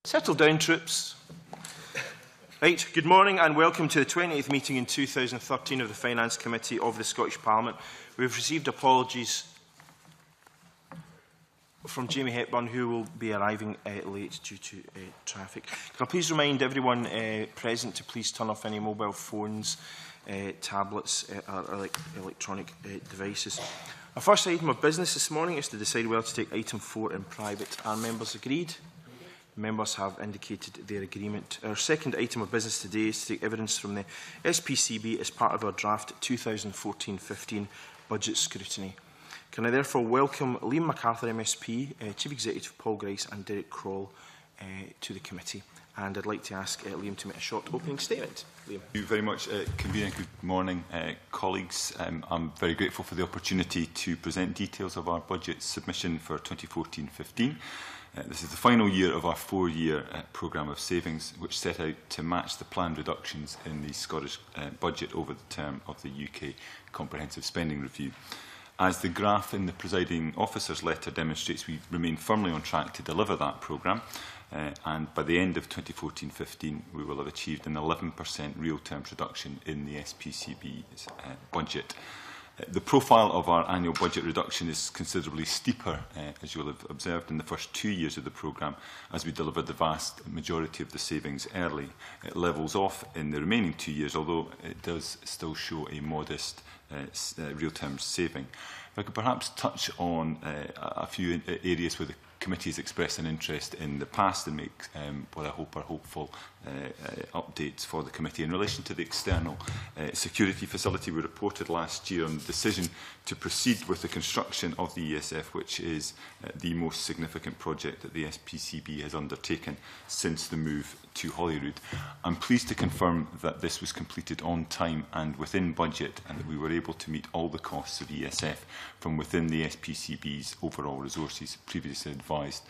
Settle down, troops. Right, good morning and welcome to the 20th meeting in 2013 of the Finance Committee of the Scottish Parliament. We have received apologies from Jamie Hepburn, who will be arriving late due to traffic. Can I please remind everyone present to please turn off any mobile phones, tablets or electronic devices. Our first item of business this morning is to decide whether to take item 4 in private. Are members agreed? Members have indicated their agreement. Our second item of business today is to take evidence from the SPCB as part of our draft 2014-15 budget scrutiny. Can I therefore welcome Liam MacArthur MSP, Chief Executive Paul-Grice and Derek Kroll to the committee. And I'd like to ask Liam to make a short opening statement. Liam. Thank you very much, Convener. Good morning, colleagues. I'm very grateful for the opportunity to present details of our budget submission for 2014-15. This is the final year of our 4-year programme of savings, which set out to match the planned reductions in the Scottish budget over the term of the UK Comprehensive Spending Review. As the graph in the presiding officer's letter demonstrates, we remain firmly on track to deliver that programme, and by the end of 2014-15 we will have achieved an 11% real terms reduction in the SPCB's budget. The profile of our annual budget reduction is considerably steeper, as you will have observed, in the first 2 years of the programme, as we delivered the vast majority of the savings early. It levels off in the remaining 2 years, although it does still show a modest real terms saving. If I could perhaps touch on a few areas where the committee has expressed an interest in the past and make what I hope are hopeful updates for the committee. In relation to the external security facility, we reported last year on the decision to proceed with the construction of the ESF, which is the most significant project that the SPCB has undertaken since the move to Holyrood. I'm pleased to confirm that this was completed on time and within budget, and that we were able to meet all the costs of ESF from within the SPCB's overall resources, previously advised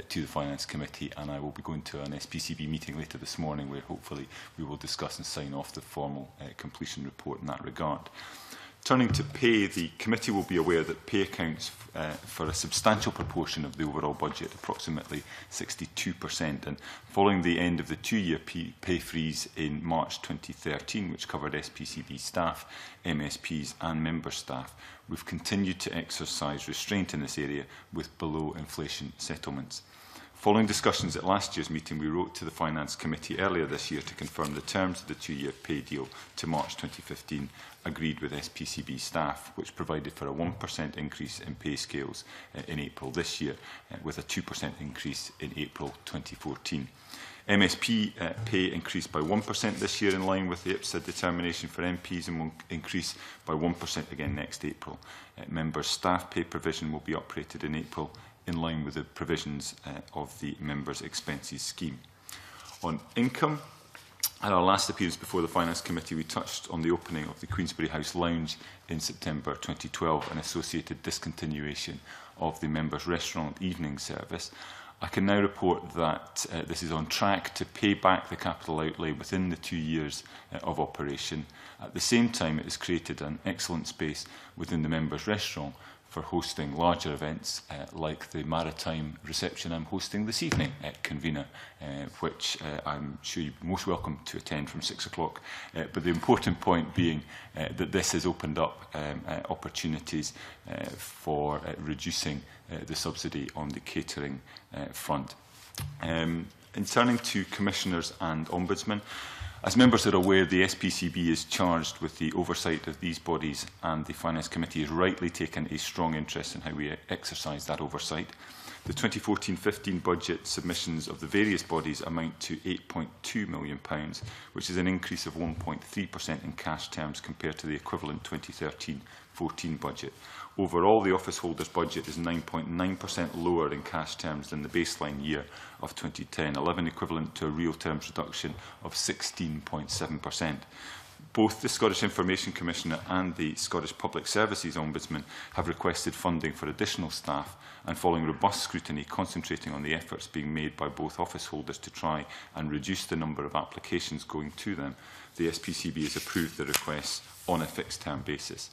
to the Finance Committee, and I will be going to an SPCB meeting later this morning where hopefully we will discuss and sign off the formal completion report in that regard. Turning to pay, the committee will be aware that pay accounts for a substantial proportion of the overall budget, approximately 62%. And following the end of the 2-year pay freeze in March 2013, which covered SPCB staff, MSPs and member staff, we've continued to exercise restraint in this area with below-inflation settlements. Following discussions at last year's meeting, we wrote to the Finance Committee earlier this year to confirm the terms of the 2-year pay deal to March 2015 agreed with SPCB staff, which provided for a 1% increase in pay scales in April this year, with a 2% increase in April 2014. MSP pay increased by 1% this year in line with the IPSA determination for MPs and will increase by 1% again next April. Members' staff pay provision will be uprated in April in line with the provisions of the Members' Expenses Scheme. On income, at our last appearance before the Finance Committee, we touched on the opening of the Queensberry House Lounge in September 2012 and associated discontinuation of the Members' Restaurant evening service. I can now report that this is on track to pay back the capital outlay within the 2 years of operation. At the same time, it has created an excellent space within the Members' Restaurant for hosting larger events like the maritime reception I'm hosting this evening at Convener, which I'm sure you'd be most welcome to attend from 6 o'clock. But the important point being that this has opened up opportunities for reducing the subsidy on the catering front. In turning to Commissioners and Ombudsmen, as members are aware, the SPCB is charged with the oversight of these bodies, and the Finance Committee has rightly taken a strong interest in how we exercise that oversight. The 2014-15 budget submissions of the various bodies amount to £8.2 million, which is an increase of 1.3% in cash terms compared to the equivalent 2013-14 budget. Overall, the office holder's budget is 9.9% lower in cash terms than the baseline year of 2010-11, equivalent to a real terms reduction of 16.7%. Both the Scottish Information Commissioner and the Scottish Public Services Ombudsman have requested funding for additional staff, and following robust scrutiny concentrating on the efforts being made by both office holders to try and reduce the number of applications going to them, the SPCB has approved the requests on a fixed-term basis.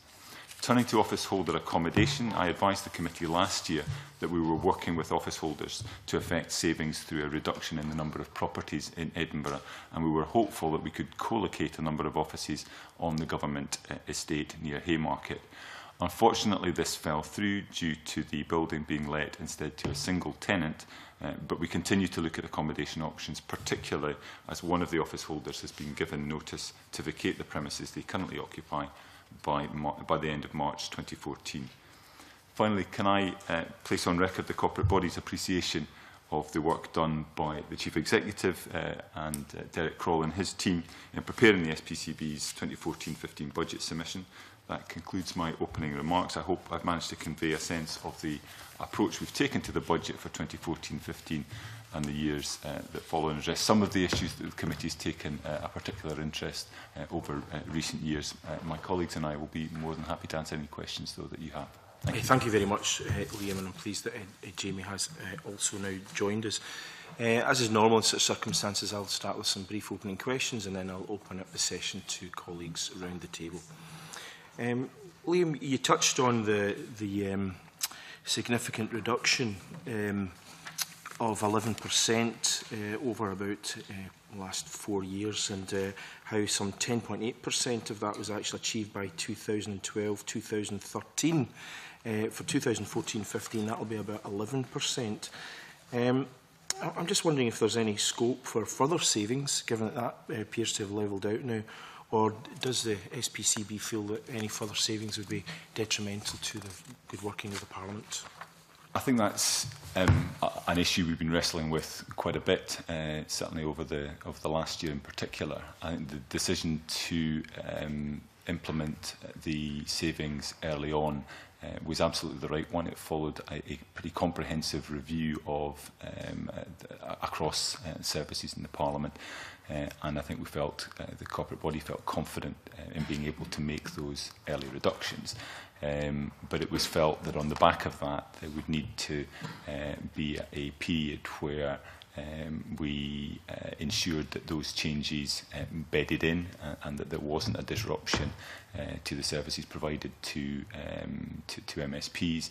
Turning to office holder accommodation, I advised the committee last year that we were working with office holders to effect savings through a reduction in the number of properties in Edinburgh, and we were hopeful that we could co-locate a number of offices on the government estate near Haymarket. Unfortunately, this fell through due to the building being let instead to a single tenant, but we continue to look at accommodation options, particularly as one of the office holders has been given notice to vacate the premises they currently occupy by the end of March 2014. Finally, can I place on record the corporate body's appreciation of the work done by the Chief Executive and Derek Kroll and his team in preparing the SPCB's 2014-15 budget submission. That concludes my opening remarks. I hope I've managed to convey a sense of the approach we've taken to the budget for 2014-15 and the years that follow, and address some of the issues that the committee has taken a particular interest over recent years. My colleagues and I will be more than happy to answer any questions, though, that you have. Thank you very much, Liam, and I'm pleased that Jamie has also now joined us. As is normal in such circumstances, I'll start with some brief opening questions, and then I'll open up the session to colleagues around the table. Liam, you touched on the significant reduction of 11% over about the last 4 years, and how some 10.8% of that was actually achieved by 2012-2013. For 2014-15, that will be about 11%. I'm just wondering if there's any scope for further savings, given that that appears to have levelled out now, or does the SPCB feel that any further savings would be detrimental to the good working of the Parliament? I think that's an issue we've been wrestling with quite a bit, certainly over the last year in particular. I think the decision to implement the savings early on was absolutely the right one. It followed a pretty comprehensive review of across services in the Parliament, and I think we felt the corporate body felt confident in being able to make those early reductions. But it was felt that on the back of that, there would need to be a period where we ensured that those changes bedded in and that there wasn't a disruption to the services provided to MSPs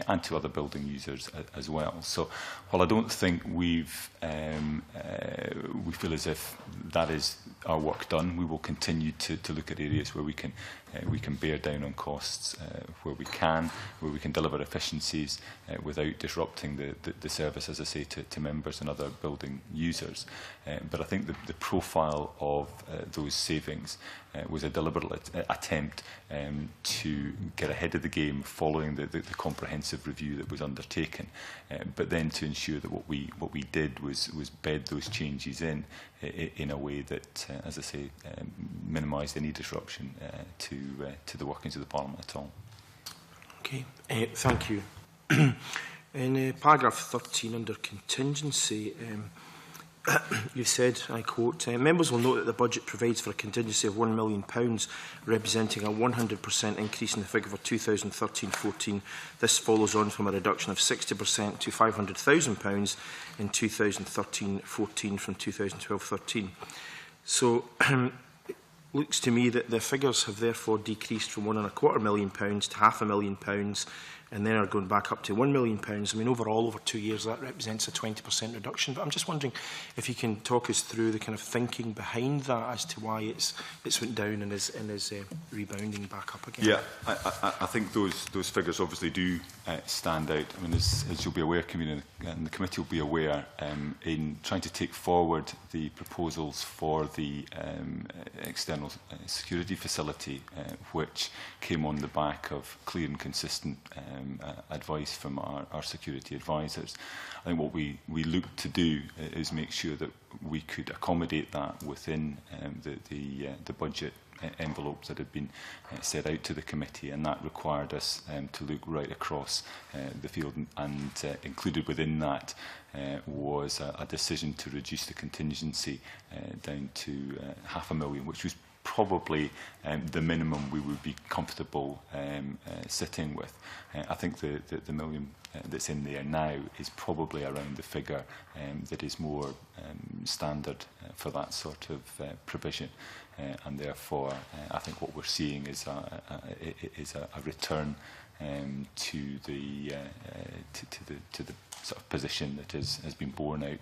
and to other building users as well. So while I don't think we feel as if that is our work done, we will continue to look at areas where we can bear down on costs where we can deliver efficiencies without disrupting the service, as I say, to members and other building users. But I think the profile of those savings was a deliberate attempt to get ahead of the game following the comprehensive review that was undertaken, but then to ensure that what we did was bed those changes in a way that, as I say, minimised any disruption to the workings of the Parliament at all. Okay, thank you. In paragraph 13 under contingency, you said, I quote, members will note that the budget provides for a contingency of £1 million, representing a 100% increase in the figure for 2013-14. This follows on from a reduction of 60% to £500,000 in 2013-14 from 2012-13. So it looks to me that the figures have therefore decreased from £1.25 million to £500,000, and then are going back up to £1 million. I mean, overall, over 2 years, that represents a 20% reduction. But I'm just wondering if you can talk us through the kind of thinking behind that as to why it's went down and is rebounding back up again. Yeah, I think those figures obviously do stand out. I mean, as you'll be aware, and the committee will be aware, in trying to take forward the proposals for the external security facility, which came on the back of clear and consistent advice from our security advisors. I think what we looked to do is make sure that we could accommodate that within the budget envelopes that had been set out to the committee, and that required us to look right across the field, and included within that was a decision to reduce the contingency down to £500,000, which was probably the minimum we would be comfortable sitting with. I think the million that's in there now is probably around the figure that is more standard that sort of provision. And therefore, I think what we're seeing is a return to the sort of position that has been borne out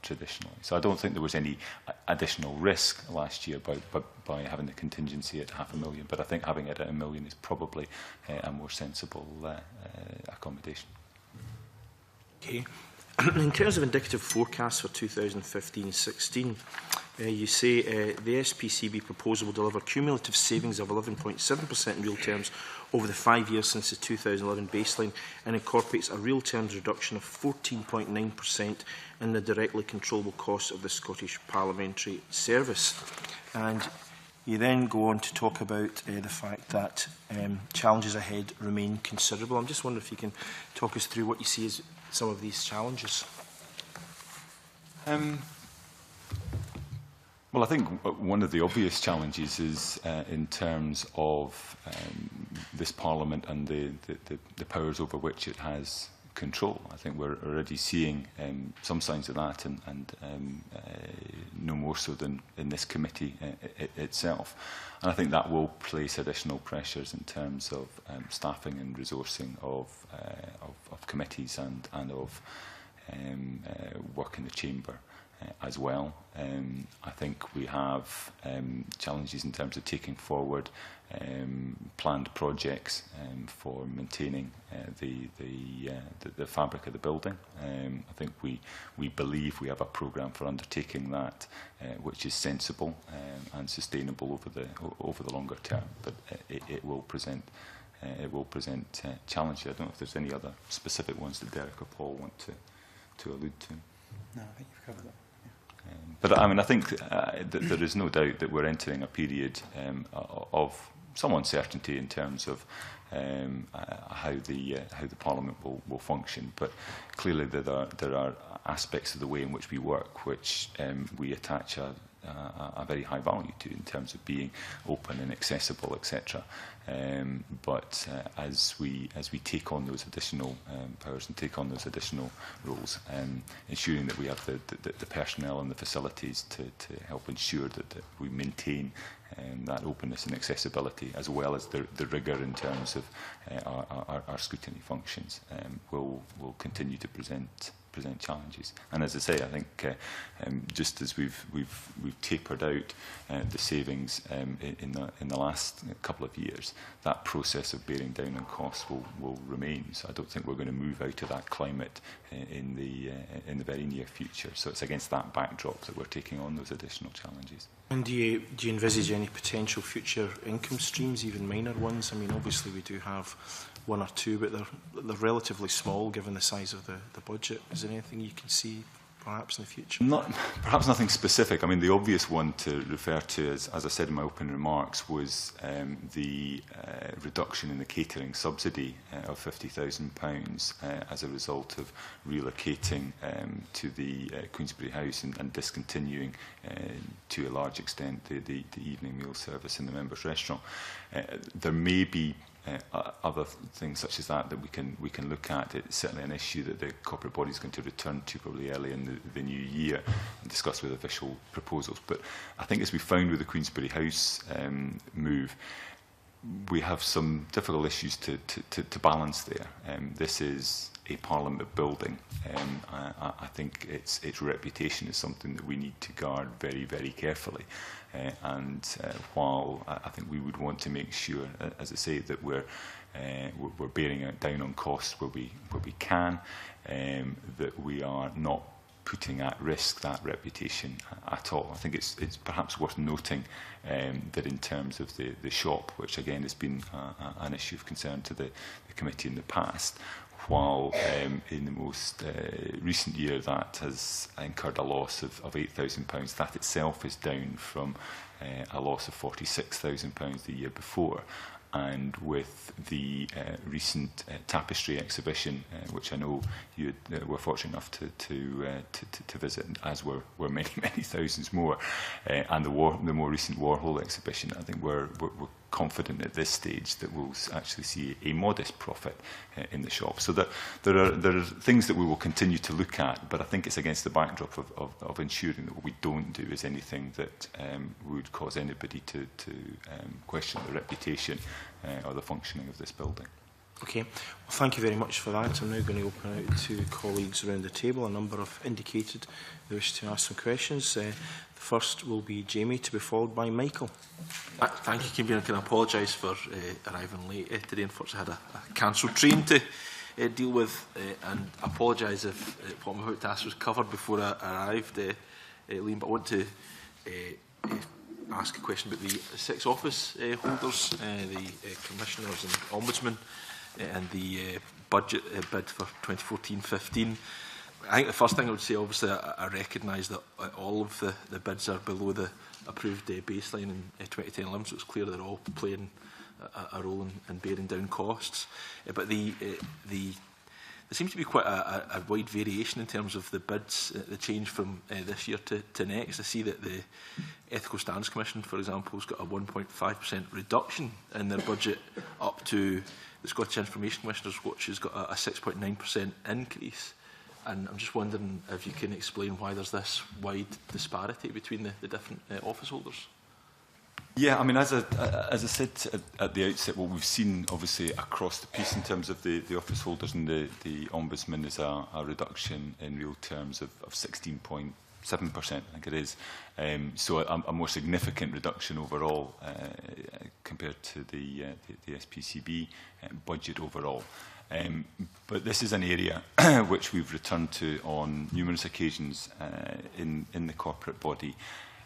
traditionally. So I don't think there was any additional risk last year by having the contingency at £500,000, but I think having it at £1 million is probably a more sensible accommodation. Okay. In terms of indicative forecasts for 2015-16, you say the SPCB proposal will deliver cumulative savings of 11.7% in real terms over the 5 years since the 2011 baseline, and incorporates a real terms reduction of 14.9% in the directly controllable costs of the Scottish Parliamentary Service. And you then go on to talk about the fact that challenges ahead remain considerable. I'm just wondering if you can talk us through what you see as some of these challenges. Well, I think one of the obvious challenges is in terms of this Parliament and the powers over which it has control. I think we're already seeing some signs of that, and no more so than in this committee itself. And I think that will place additional pressures in terms of staffing and resourcing of committees and of work in the chamber as well. I think we have challenges in terms of taking forward planned projects for maintaining the fabric of the building. I think we believe we have a programme for undertaking that which is sensible and sustainable over the longer term, but it will present challenges. I don't know if there's any other specific ones that Derek or Paul want to allude to. No, I think you've covered that. But I mean, I think that there is no doubt that we're entering a period of some uncertainty in terms of how the Parliament will function. But clearly, there are aspects of the way in which we work which we attach a very high value to, in terms of being open and accessible, etc. But as we take on those additional powers and take on those additional roles, ensuring that we have the personnel and the facilities to help ensure that we maintain that openness and accessibility, as well as the rigour in terms of our scrutiny functions, will continue to present challenges. And as I say, I think just as we've tapered out the savings in the last couple of years, that process of bearing down on costs will remain. So I don't think we're going to move out of that climate in the very near future. So it's against that backdrop that we're taking on those additional challenges. And do you envisage any potential future income streams, even minor ones? I mean, obviously we do have one or two, but they're relatively small given the size of the budget. Is there anything you can see perhaps in the future? Perhaps nothing specific. I mean, the obvious one to refer to, as I said in my opening remarks, was the reduction in the catering subsidy of £50,000 as a result of relocating to the Queensberry House and discontinuing to a large extent the evening meal service in the members' restaurant. There may be other things such as that we can look at. It's certainly an issue that the corporate body is going to return to probably early in the new year and discuss with official proposals. But I think, as we found with the Queensberry House move, we have some difficult issues to balance there. This is a Parliament building. I think its reputation is something that we need to guard very, very carefully. And while I think we would want to make sure, as I say, that we're bearing down on costs where we can, that we are not putting at risk that reputation at all. I think it's perhaps worth noting that in terms of the shop, which again has been an issue of concern to the committee in the past, while in the most recent year that has incurred a loss of £8,000, that itself is down from a loss of £46,000 the year before. And with the recent tapestry exhibition, which I know you were fortunate enough to visit, as were many thousands more, and the more recent Warhol exhibition, I think we're confident at this stage that we'll actually see a modest profit in the shop. So there are things that we will continue to look at, but I think it's against the backdrop of ensuring that what we don't do is anything that would cause anybody to question the reputation or the functioning of this building. Okay, well, thank you very much for that. I'm now going to open out to colleagues around the table. A number have indicated they wish to ask some questions. The first will be Jamie, to be followed by Michael. Thank you, Convener. Can I apologise for arriving late today. Unfortunately, I had a cancelled train to deal with, and apologise if what I'm about to ask was covered before I arrived, Liam. But I want to ask a question about the 6 office holders, the commissioners and ombudsman, and the budget bid for 2014-15. I think the first thing I would say, obviously, I recognise that all of the bids are below the approved baseline in 2010-11, so it's clear they're all playing a role in bearing down costs. But there seems to be quite a wide variation in terms of the bids, the change from this year to next. I see that the Ethical Standards Commission, for example, has got a 1.5% reduction in their budget, up to the Scottish Information Commissioners, which has got a 6.9% increase. And I'm just wondering if you can explain why there's this wide disparity between the different office holders. Yeah, I mean, as I said at the outset, what we've seen, obviously, across the piece in terms of the office holders and the Ombudsman is a reduction in real terms of 16.7%, I think it is. So a more significant reduction overall compared to the SPCB budget overall. But this is an area which we've returned to on numerous occasions in the corporate body.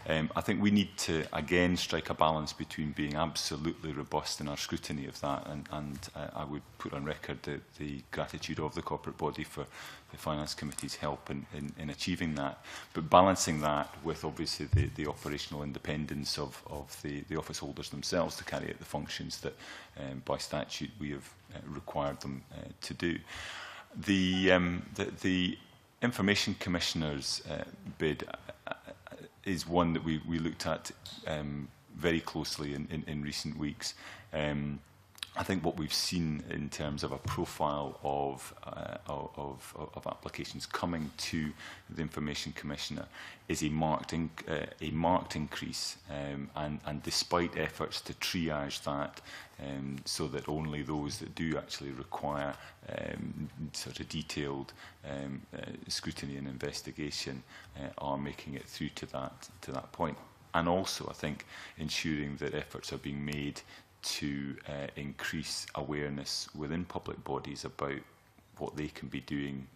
I think we need to, again, strike a balance between being absolutely robust in our scrutiny of that, and I would put on record the gratitude of the corporate body for the Finance Committee's help in achieving that, but balancing that with, obviously, the operational independence of the office holders themselves to carry out the functions that, by statute, we have required them to do. The Information Commissioner's bid is one that we looked at very closely in recent weeks. I think what we've seen in terms of a profile of applications coming to the Information Commissioner is a marked increase, and despite efforts to triage that so that only those that do actually require sort of detailed scrutiny and investigation are making it through to that point. And also, I think, ensuring that efforts are being made to increase awareness within public bodies about what they can be doing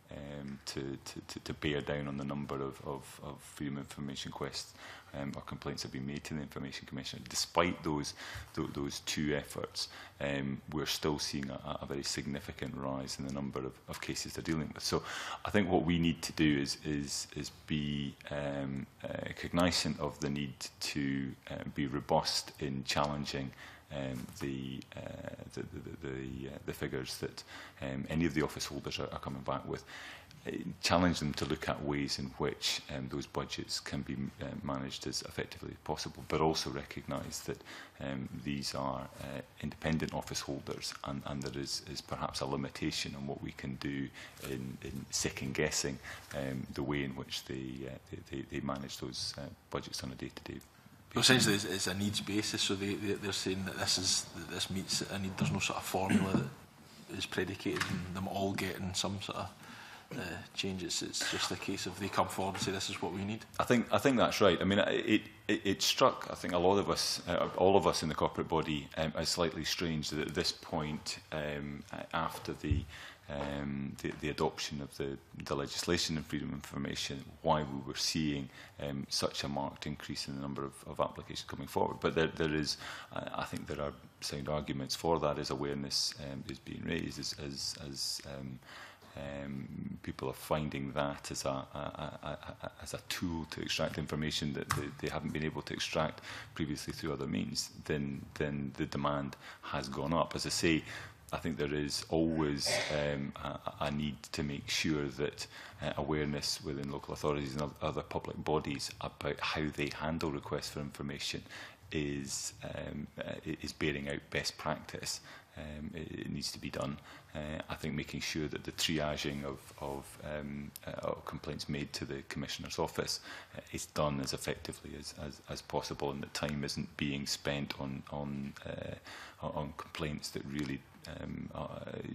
to bear down on the number of freedom of information requests or complaints that have been made to the Information Commission. Despite those two efforts, we're still seeing a very significant rise in the number of cases they're dealing with. So I think what we need to do is be cognizant of the need to be robust in challenging the figures that any of the office holders are coming back with, challenge them to look at ways in which those budgets can be managed as effectively as possible, but also recognise that these are independent office holders, and there is perhaps a limitation on what we can do in second-guessing the way in which they manage those budgets on a day-to-day basis. Essentially, it's a needs basis, so they're saying that this meets a need. There's no sort of formula that is predicated on them all getting some sort of changes. It's just a case of they come forward and say this is what we need. I think that's right. I mean, it struck, I think, a lot of us, all of us in the corporate body, as slightly strange that at this point, after the adoption of the legislation in freedom of information, why we were seeing such a marked increase in the number of applications coming forward. But there is, I think there are sound arguments for that as awareness is being raised, as people are finding that as a tool to extract information that they haven't been able to extract previously through other means. Then the demand has gone up. As I say, I think there is always a need to make sure that awareness within local authorities and other public bodies about how they handle requests for information is bearing out best practice. It needs to be done. I think making sure that the triaging of complaints made to the Commissioner's office is done as effectively as possible, and that time isn't being spent on complaints that really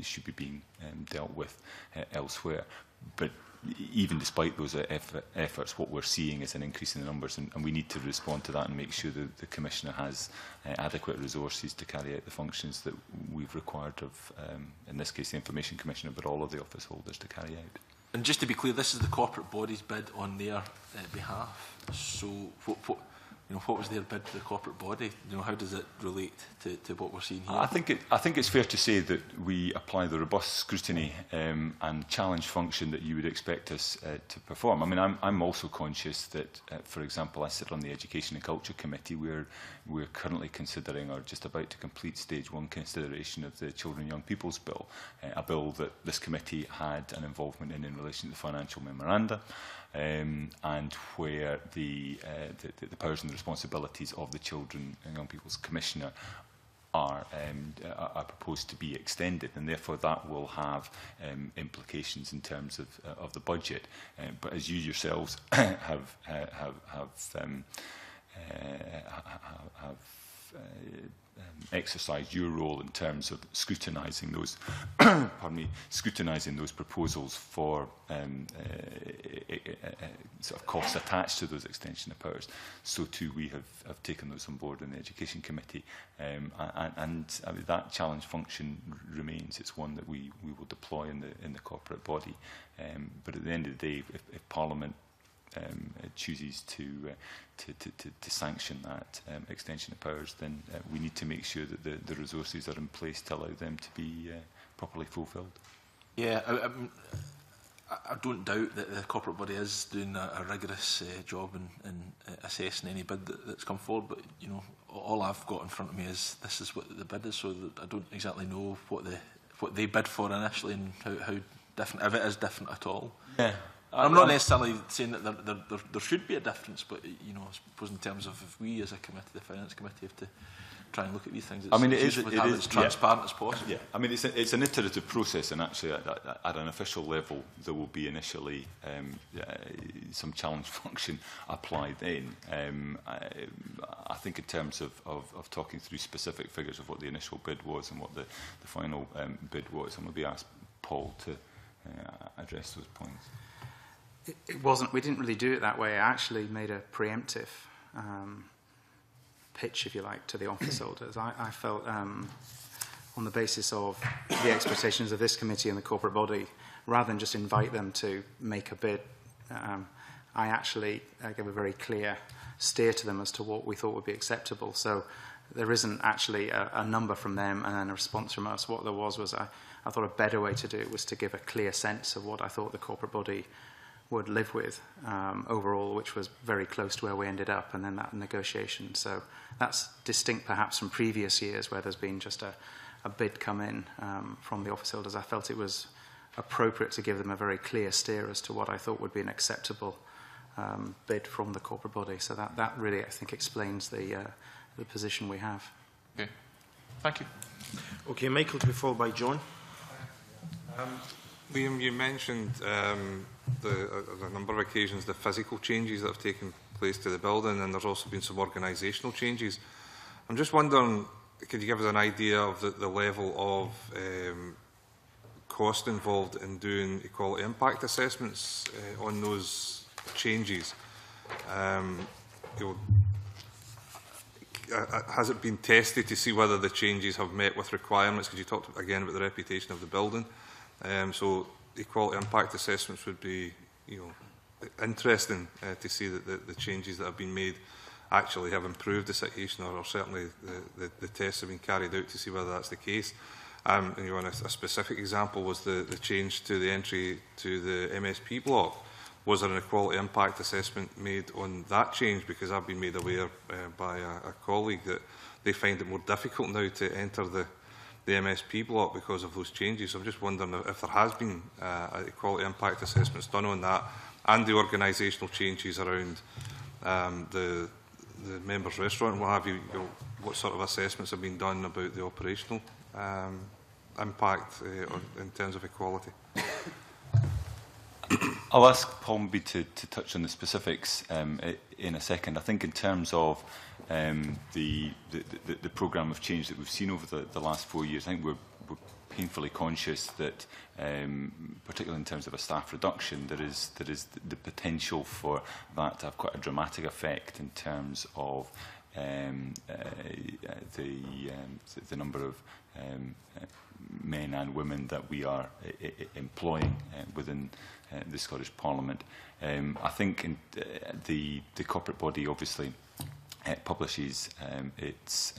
should be being dealt with elsewhere. But even despite those efforts, what we're seeing is an increase in the numbers, and we need to respond to that and make sure that the Commissioner has adequate resources to carry out the functions that we've required of, in this case, the Information Commissioner, but all of the office holders to carry out. And just to be clear, this is the corporate body's bid on their behalf. So what was their bid to the corporate body? How does it relate to what we're seeing here? I think it's fair to say that we apply the robust scrutiny and challenge function that you would expect us to perform. I mean, I'm also conscious that, for example, I sit on the Education and Culture Committee, where we're currently considering, or just about to complete, stage 1 consideration of the Children and Young People's Bill, a bill that this committee had an involvement in relation to the financial memoranda. And where the powers and the responsibilities of the Children and Young People's Commissioner are proposed to be extended, and therefore that will have implications in terms of the budget. But as you yourselves have exercised your role in terms of scrutinising those, scrutinising those proposals for sort of costs attached to those extension of powers. So too we have taken those on board in the Education Committee, and I mean, that challenge function remains. It's one that we will deploy in the corporate body. But at the end of the day, if Parliament chooses to sanction that extension of powers, then we need to make sure that the resources are in place to allow them to be properly fulfilled. Yeah, I don't doubt that the corporate body is doing a rigorous job in assessing any bid that's come forward, but all I've got in front of me is this is what the bid is, so that I don't exactly know what they bid for initially and how different, if it is different at all. Yeah. I'm not necessarily saying that there should be a difference, but I suppose in terms of if we as a committee, the Finance Committee, have to try and look at these things, it's, I mean, it is as transparent as possible. Yeah, I mean, it's an iterative process, and actually at an official level there will be initially some challenge function applied in. I think in terms of talking through specific figures of what the initial bid was and what the final bid was, I'm going to be asked Paul to address those points. It wasn't, we didn't really do it that way. I actually made a preemptive pitch, if you like, to the office holders. I felt on the basis of the expectations of this committee and the corporate body, rather than just invite them to make a bid, I actually gave a very clear steer to them as to what we thought would be acceptable. So there isn't actually a number from them and then a response from us. What there was I thought a better way to do it was to give a clear sense of what I thought the corporate body would live with overall, which was very close to where we ended up, and then that negotiation. So that's distinct perhaps from previous years where there's been just a bid come in from the office holders. I felt it was appropriate to give them a very clear steer as to what I thought would be an acceptable bid from the corporate body. So that really, I think, explains the position we have. Okay, thank you. Okay, Michael, to be followed by John. Liam, you mentioned on a number of occasions the physical changes that have taken place to the building, and there's also been some organisational changes. I'm just wondering, could you give us an idea of the level of cost involved in doing equality impact assessments on those changes? Has it been tested to see whether the changes have met with requirements? Because you talked again about the reputation of the building. So equality impact assessments would be, interesting to see that the changes that have been made actually have improved the situation, or certainly the tests have been carried out to see whether that's the case. And a specific example was the change to the entry to the MSP block. Was there an equality impact assessment made on that change? Because I've been made aware by a colleague that they find it more difficult now to enter the MSP block because of those changes. So I'm just wondering if there has been equality impact assessments done on that, and the organisational changes around the the members' restaurant and what have you, what sort of assessments have been done about the operational impact in terms of equality? I'll ask Paul maybe to touch on the specifics in a second. I think in terms of the programme of change that we've seen over the last 4 years, I think we're painfully conscious that, particularly in terms of a staff reduction, there is the potential for that to have quite a dramatic effect in terms of the number of men and women that we are employing within the Scottish Parliament. I think the corporate body obviously publishes its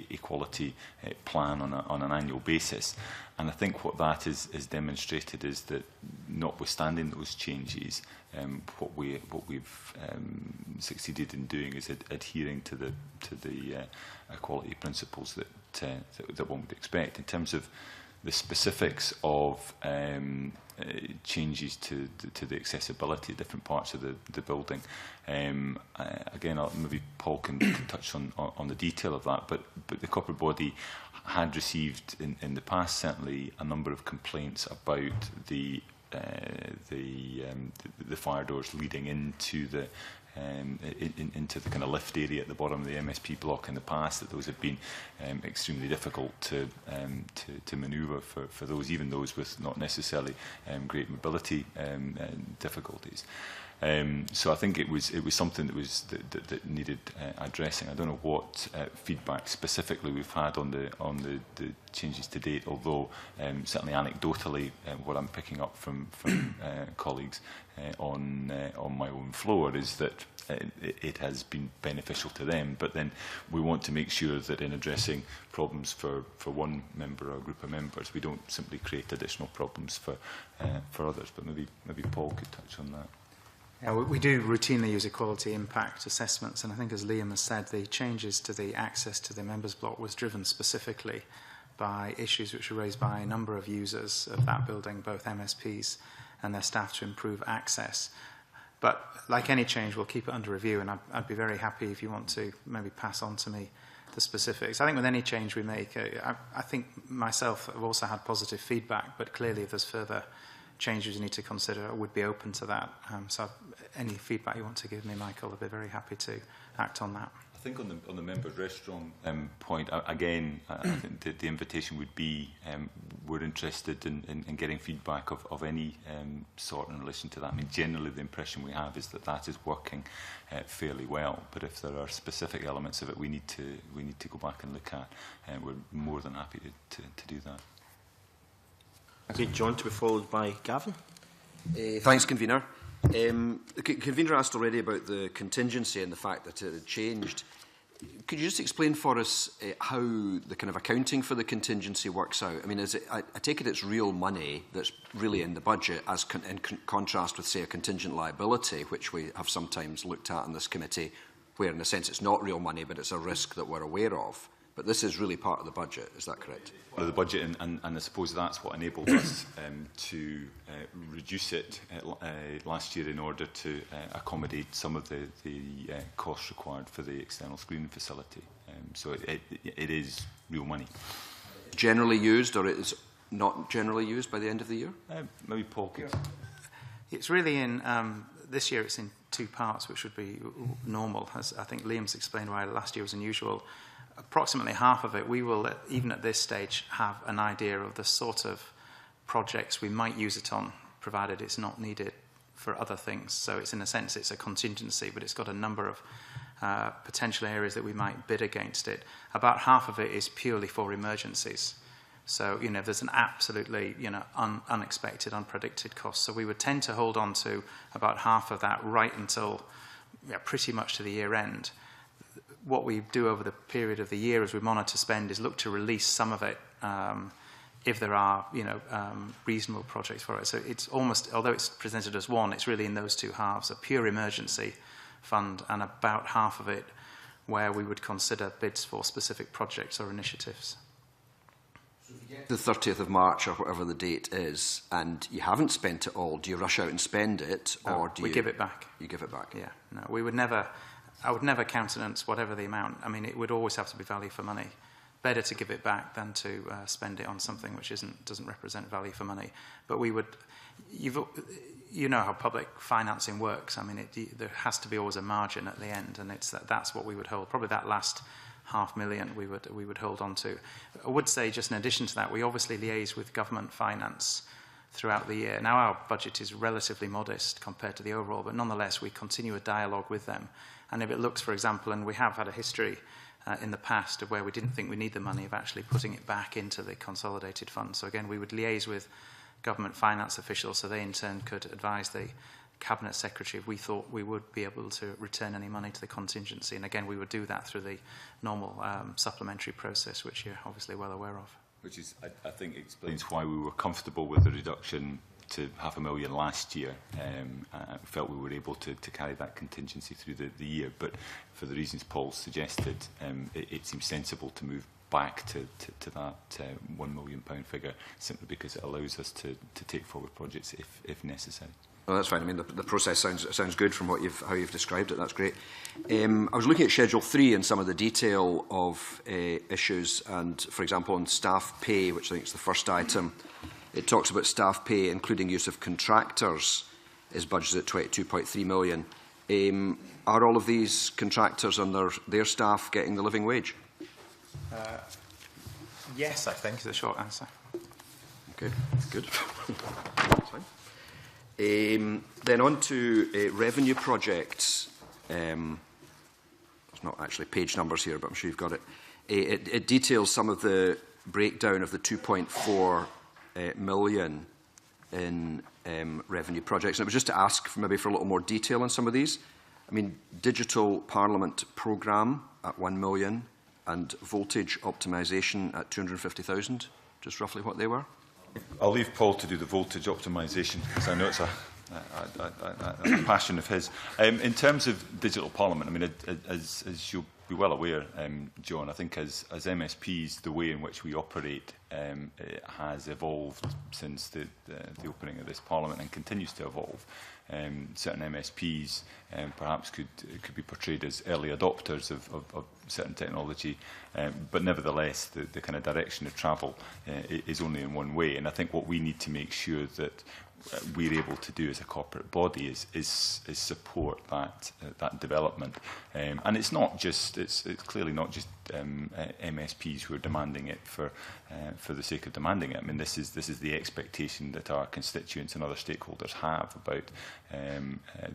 equality plan on an annual basis, and I think what that is demonstrated is that, notwithstanding those changes, what we've succeeded in doing is adhering to the equality principles that one would expect. In terms of the specifics of changes to the accessibility of different parts of the building, again, maybe Paul can touch on the detail of that, but the corporate body had received in the past certainly a number of complaints about the fire doors leading into the kind of lift area at the bottom of the MSP block in the past, that those have been extremely difficult to manoeuvre for those, even those with not necessarily great mobility difficulties. So I think it was something that needed addressing. I don't know what feedback specifically we've had on the changes to date, although certainly anecdotally what I'm picking up from colleagues on my own floor is that it has been beneficial to them, but then we want to make sure that in addressing problems for one member or a group of members, we don't simply create additional problems for others. But maybe Paul could touch on that. Yeah, we do routinely use equality impact assessments, and I think, as Liam has said, the changes to the access to the members' block was driven specifically by issues which were raised by a number of users of that building, both MSPs and their staff, to improve access. But like any change, we'll keep it under review, and I'd be very happy if you want to maybe pass on to me the specifics. I think with any change we make, I think myself have also had positive feedback, but clearly if there's further changes you need to consider, I would be open to that. So any feedback you want to give me, Michael, I'd be very happy to act on that. I think on the members' restaurant point, again, I think the invitation would be, we're interested in getting feedback of any sort in relation to that. I mean, generally the impression we have is that is working fairly well, but if there are specific elements of it we need to go back and look at, we're more than happy to do that. Okay, John, to be followed by Gavin. Thanks, Convener. The Convener asked already about the contingency and the fact that it had changed. Could you just explain for us how the kind of accounting for the contingency works out? I mean, I take it it's real money that's really in the budget, as in contrast with, say, a contingent liability, which we have sometimes looked at in this committee, where in a sense it's not real money, but it's a risk that we're aware of. But this is really part of the budget, is that correct? Well, the budget, and I suppose that's what enabled us to reduce it last year in order to accommodate some of the costs required for the external screening facility. So it is real money. Generally used, or it is not generally used by the end of the year? Maybe Paul could. It's really in, this year it's in two parts, which would be normal. As I think Liam's explained why last year was unusual. Approximately half of it, we will, even at this stage, have an idea of the sort of projects we might use it on, provided it's not needed for other things. So it's, in a sense, it's a contingency, but it's got a number of potential areas that we might bid against it. About half of it is purely for emergencies. So, you know, there's an absolutely, unexpected, unpredicted cost. So we would tend to hold on to about half of that right until pretty much to the year end. What we do over the period of the year as we monitor spend is look to release some of it if there are, reasonable projects for it. So it's almost, although it's presented as one, it's really in those two halves, a pure emergency fund and about half of it where we would consider bids for specific projects or initiatives. So if you get the 30th of March or whatever the date is and you haven't spent it all, do you rush out and spend it, or do we give it back? You give it back? Yeah, no, we would never. I would never countenance whatever the amount. I mean, it would always have to be value for money. Better to give it back than to spend it on something which doesn't represent value for money. But we would, you know how public financing works. I mean, there has to be always a margin at the end, and that's what we would hold. Probably that last $500,000 we would hold on to. I would say, just in addition to that, we obviously liaise with government finance throughout the year. Now, our budget is relatively modest compared to the overall, but nonetheless, we continue a dialogue with them. And if it looks, for example, and we have had a history in the past of where we didn't think we need the money, of actually putting it back into the consolidated fund. So again, we would liaise with government finance officials so they in turn could advise the Cabinet Secretary if we thought we would be able to return any money to the contingency. And again, we would do that through the normal supplementary process, which you're obviously well aware of. Which is, I think, explains why we were comfortable with the reduction to $500,000 last year. I felt we were able to carry that contingency through the year, but for the reasons Paul suggested, it seems sensible to move back to that £1 million figure, simply because it allows us to take forward projects if necessary. Well, that's fine. I mean, the process sounds good from how you've described it. That's great. I was looking at Schedule 3 and some of the detail of issues, and, for example, on staff pay, which I think is the first item, it talks about staff pay, including use of contractors, is budgeted at £22.3 million. Are all of these contractors and their staff getting the living wage? Yes, I think, is the short answer. Okay, that's good. That's fine. Then on to revenue projects. There's not actually page numbers here, but I'm sure you've got it. It details some of the breakdown of the 2.4 million in revenue projects. And it was just to ask for maybe for a little more detail on some of these. I mean, Digital Parliament Programme at 1 million and voltage optimisation at 250,000, just roughly what they were. I'll leave Paul to do the voltage optimisation, because I know it's a passion of his. In terms of Digital Parliament, I mean, as you'll be well aware, John, I think as MSPs, the way in which we operate it has evolved since the opening of this Parliament and continues to evolve. Certain MSPs perhaps could be portrayed as early adopters of certain technology, but nevertheless the kind of direction of travel is only in one way. And I think what we need to make sure that we're able to do as a corporate body is support that development. And it's not just it's clearly not just MSPs who are demanding it for the sake of demanding it. I mean, this is the expectation that our constituents and other stakeholders have about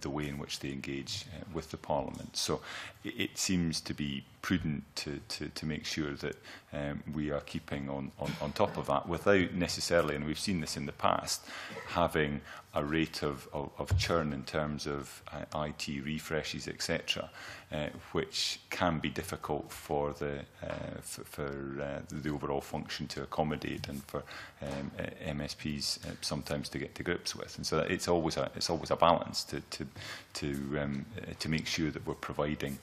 the way in which they engage with the Parliament. So it seems to be prudent to make sure that we are keeping on top of that without necessarily, and we've seen this in the past, having a rate of churn in terms of IT refreshes, etc., which can be difficult for the overall function to accommodate and for MSPs sometimes to get to grips with. And so it's always a balance to make sure that we're providing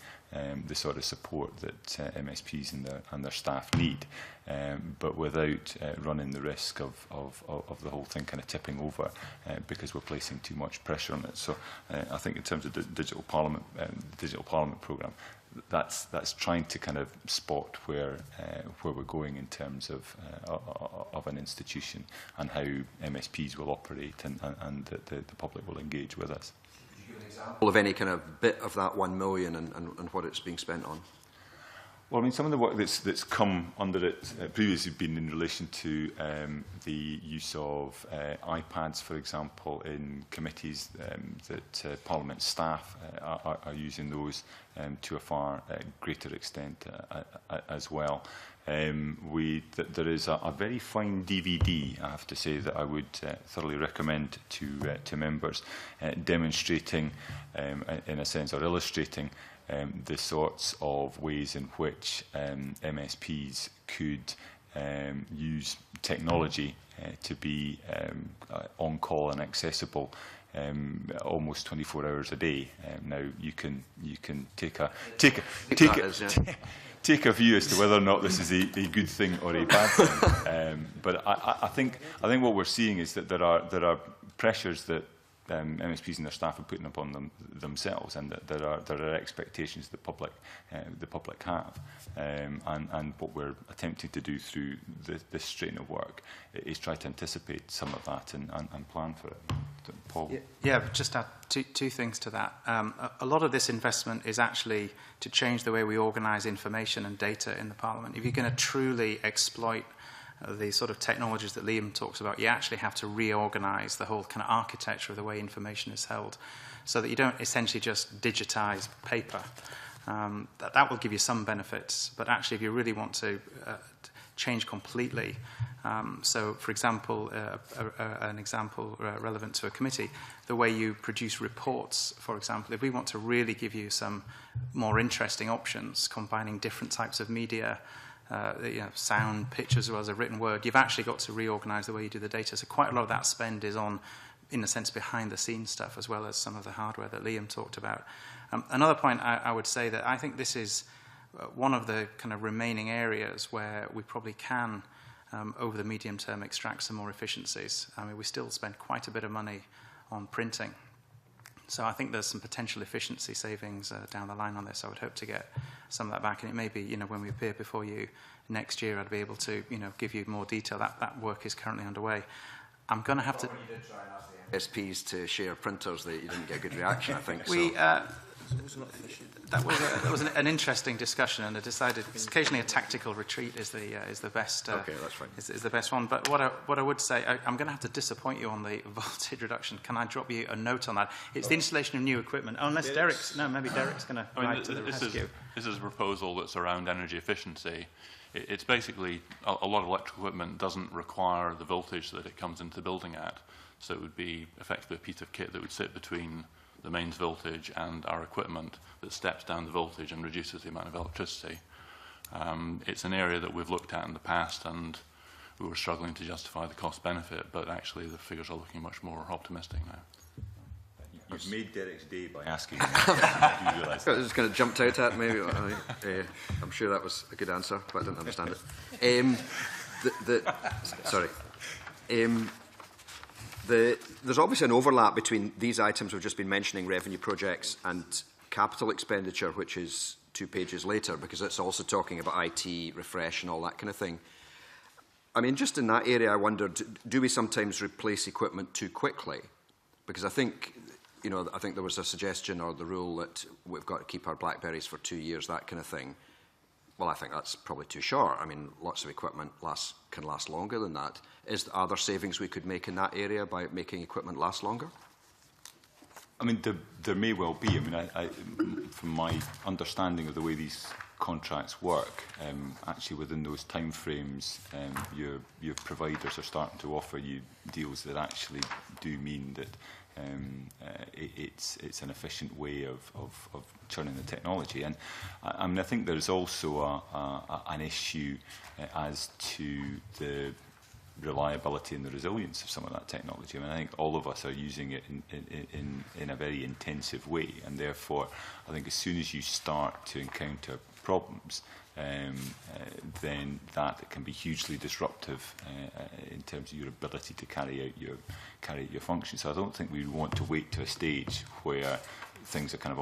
the sort of support that MSPs and their staff need, but without running the risk of the whole thing kind of tipping over because we're placing too much pressure on it. So I think in terms of the Digital Parliament programme, that's trying to kind of spot where we're going in terms of an institution and how MSPs will operate and the public will engage with us. Of any kind of bit of that 1 million and what it's being spent on? Well, I mean, some of the work that's come under it previously been in relation to the use of iPads, for example, in committees that Parliament staff are using those to a far greater extent as well. There is a very fine DVD, I have to say, that I would thoroughly recommend to members, demonstrating, in a sense, or illustrating the sorts of ways in which MSPs could use technology to be on call and accessible almost 24 hours a day. Now you can take a view as to whether or not this is a good thing or a bad thing. But I think what we're seeing is that there are pressures that MSPs and their staff are putting upon themselves, and that there are expectations the public have, and what we're attempting to do through this strain of work is try to anticipate some of that and plan for it. Paul? Yeah, just add two things to that. A lot of this investment is actually to change the way we organise information and data in the Parliament. If you're going to truly exploit the sort of technologies that Liam talks about, you actually have to reorganise the whole kind of architecture of the way information is held, so that you don't essentially just digitise paper. That will give you some benefits, but actually if you really want to change completely, so for example, an example relevant to a committee, the way you produce reports, for example, if we want to really give you some more interesting options, combining different types of media, sound, pictures, as well as a written word, you've actually got to reorganise the way you do the data. So quite a lot of that spend is on, in a sense, behind-the-scenes stuff, as well as some of the hardware that Liam talked about. Another point I would say that I think this is one of the kind of remaining areas where we probably can, over the medium term, extract some more efficiencies. I mean, we still spend quite a bit of money on printing. So I think there's some potential efficiency savings down the line on this. I would hope to get some of that back. And it may be, when we appear before you next year, I'd be able to, give you more detail. That work is currently underway. I'm going to have to... You did try and ask the SPs to share printers, that you didn't get a good reaction, I think. That was an interesting discussion, and I decided occasionally a tactical retreat is the best. Okay, that's fine. Is the best one. But what I would say, I'm going to have to disappoint you on the voltage reduction. Can I drop you a note on that? It's the installation of new equipment. Oh, unless maybe Derek's going to ride to the rescue. This is a proposal that's around energy efficiency. It's basically a lot of electrical equipment doesn't require the voltage that it comes into the building at, so it would be effectively a piece of kit that would sit between the mains voltage and our equipment that steps down the voltage and reduces the amount of electricity. It's an area that we've looked at in the past, and we were struggling to justify the cost benefit, but actually the figures are looking much more optimistic now. You've made Derek's day by asking him. You realise that? I was just kind of jumped out at maybe. I'm sure that was a good answer, but I didn't understand it. Sorry. There's obviously an overlap between these items we've just been mentioning, revenue projects, and capital expenditure, which is 2 pages later, because it's also talking about IT, refresh and all that kind of thing. I mean, just in that area, I wondered, do we sometimes replace equipment too quickly? Because I think, I think there was a suggestion or the rule that we've got to keep our BlackBerries for 2 years, that kind of thing. Well, I think that's probably too short. I mean, lots of equipment can last longer than that. Are there savings we could make in that area by making equipment last longer? I mean, there may well be. I mean, from my understanding of the way these contracts work, actually within those time frames, your providers are starting to offer you deals that actually do mean that it's an efficient way of churning the technology. And I mean, I think there's also an issue as to the reliability and the resilience of some of that technology. I mean, I think all of us are using it in a very intensive way, and therefore I think as soon as you start to encounter problems, then that can be hugely disruptive in terms of your ability to carry out your function. So I don't think we want to wait to a stage where things are kind of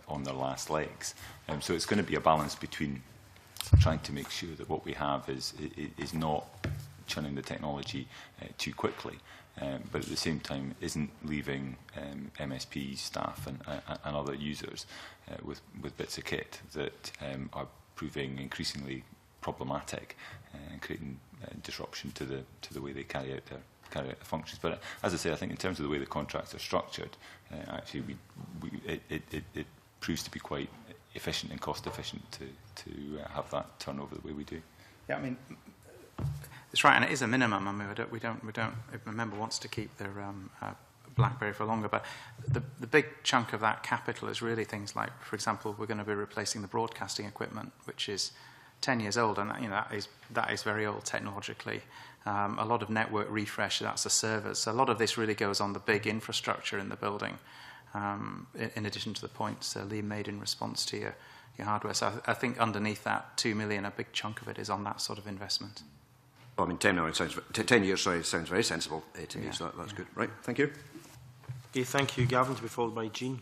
on their last legs. So it's going to be a balance between trying to make sure that what we have is not churning the technology too quickly, but at the same time isn't leaving MSP staff and other users with bits of kit that are proving increasingly problematic and creating disruption to the way they carry out their functions. But as I say, I think in terms of the way the contracts are structured, actually it proves to be quite efficient and cost efficient to have that turnover the way we do. Yeah, I mean, it's right, and it is a minimum. I mean, we don't. If a member wants to keep their BlackBerry for longer, but the big chunk of that capital is really things like, for example, we're going to be replacing the broadcasting equipment, which is 10 years old, and that is very old technologically. A lot of network refresh, that's the servers. So a lot of this really goes on the big infrastructure in the building, in addition to the points Liam made in response to your hardware. So I think underneath that 2 million, a big chunk of it is on that sort of investment. Well, I mean, 10 years sounds very sensible to me, so that's good. Right, thank you. Okay, thank you. Gavin, to be followed by Jean.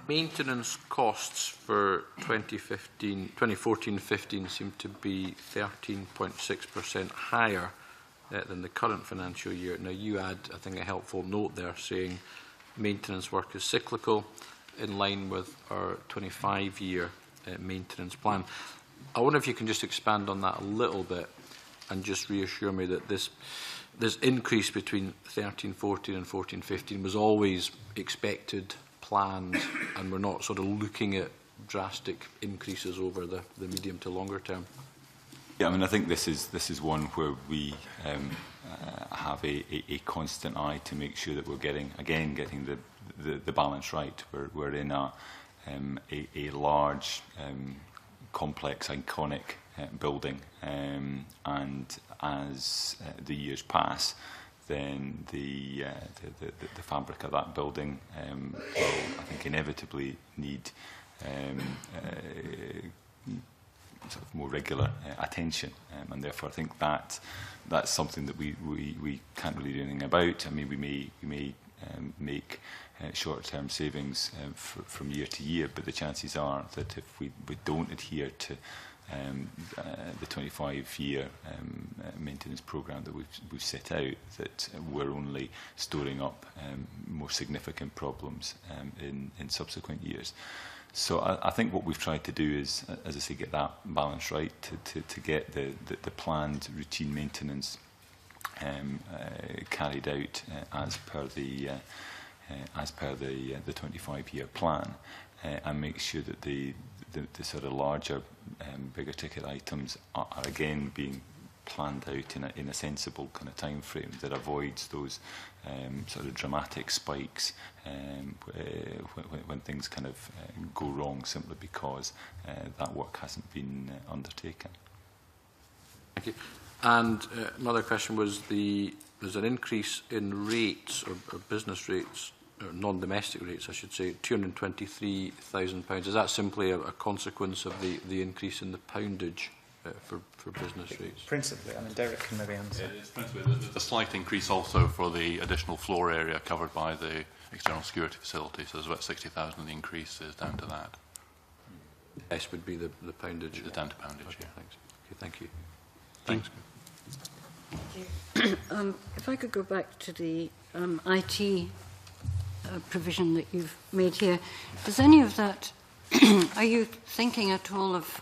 Maintenance costs for 2014-15 seem to be 13.6% higher than the current financial year. Now, you add, I think, a helpful note there saying maintenance work is cyclical, in line with our 25-year maintenance plan. I wonder if you can just expand on that a little bit and just reassure me that this increase between 13-14 and 14-15 was always expected, planned, and we're not sort of looking at drastic increases over the medium to longer term. Yeah, I mean, I think this is one where we have a constant eye to make sure that we're getting the balance right. We're in a large, complex, iconic building, and as the years pass, then the fabric of that building will, I think, inevitably need sort of more regular attention, and therefore I think that's something that we can't really do anything about. I mean, we may make short-term savings from year to year, but the chances are that if we don't adhere to the 25-year maintenance programme that we've set out, that we're only storing up more significant problems in subsequent years. So I think what we've tried to do is, as I say, get that balance right, to get the planned routine maintenance carried out as per the 25-year plan, and make sure that the sort of larger, bigger ticket items are again being planned out in a sensible kind of time frame that avoids those sort of dramatic spikes when things kind of go wrong simply because that work hasn't been undertaken. Thank you. And another question was there's an increase in rates or business rates, or non-domestic rates, I should say, £223,000. Is that simply a consequence of the increase in the poundage for business rates? Principally, I mean, Derek can maybe answer. It is principally the slight increase also for the additional floor area covered by the external security facility. So there's about 60,000 of the increase is down to that. S would be the poundage. It's down to poundage, okay, yeah. Thanks. Okay, thank you. Thanks. If I could go back to the IT provision that you've made here, does any of that, are you thinking at all of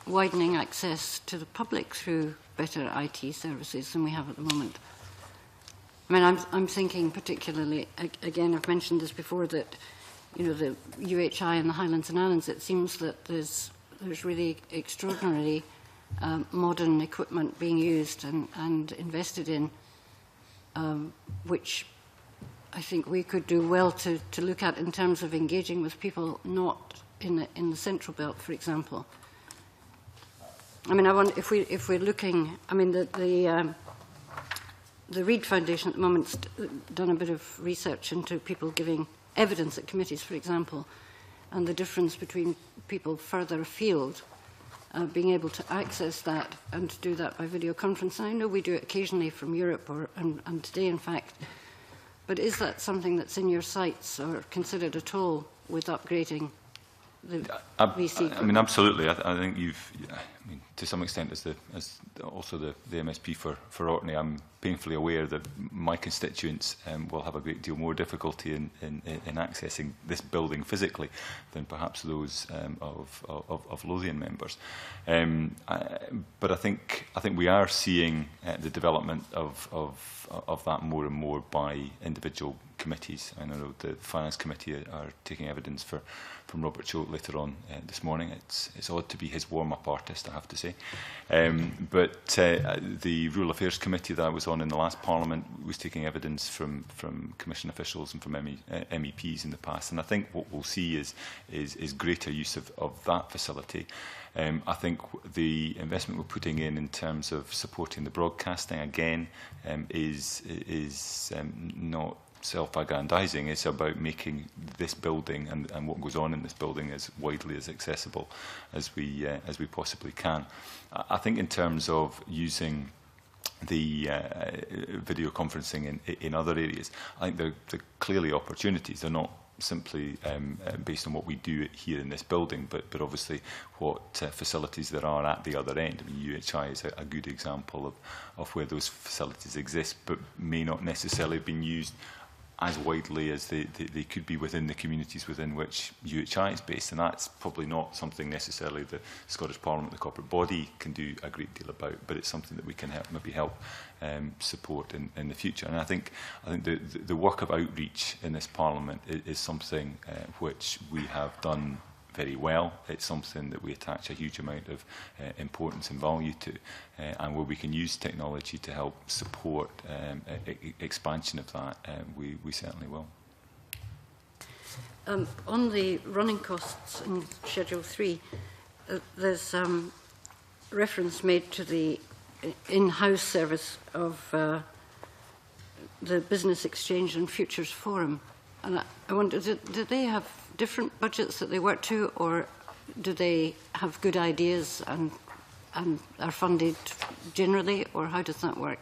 widening access to the public through better IT services than we have at the moment? I mean, I'm thinking particularly, again, I've mentioned this before, that, you know, the UHI and the Highlands and Islands, it seems that there's really extraordinarily modern equipment being used and invested in, which I think we could do well to look at in terms of engaging with people not in the Central Belt, for example. I mean, I wonder if we're looking. I mean, the Reed Foundation at the moment's done a bit of research into people giving evidence at committees, for example, and the difference between people further afield being able to access that and to do that by video conference. And I know we do it occasionally from Europe, and today, in fact. But is that something that's in your sights or considered at all with upgrading the VC? I mean, absolutely. I think to some extent, as also the MSP for Orkney, I'm painfully aware that my constituents will have a great deal more difficulty in accessing this building physically than perhaps those of Lothian members. But I think we are seeing the development of that more and more by individual committees. I know the Finance Committee are taking evidence from Robert-Chote later on this morning. It's odd to be his warm-up artist, I have to say. But the Rural Affairs Committee that I was on in the last Parliament was taking evidence from Commission officials and from MEPs in the past. And I think what we'll see is greater use of that facility. I think the investment we're putting in terms of supporting the broadcasting, again, is not self-aggrandising. It's about making this building and what goes on in this building as widely as accessible as we possibly can. I think in terms of using video conferencing in other areas. I think they're clearly opportunities. They're not simply based on what we do here in this building, but obviously what facilities there are at the other end. I mean, UHI is a good example of where those facilities exist, but may not necessarily have been used as widely as they could be within the communities within which UHI is based. And that's probably not something necessarily the Scottish Parliament, the corporate body, can do a great deal about, but it's something that we can maybe help support in the future. And I think the work of outreach in this Parliament is something which we have done very well. It's something that we attach a huge amount of importance and value to, and where we can use technology to help support expansion of that, we certainly will. On the running costs in Schedule 3, there's reference made to the in-house service of the Business Exchange and Futures Forum. And I wonder, do they have different budgets that they work to, or do they have good ideas and are funded generally, or how does that work?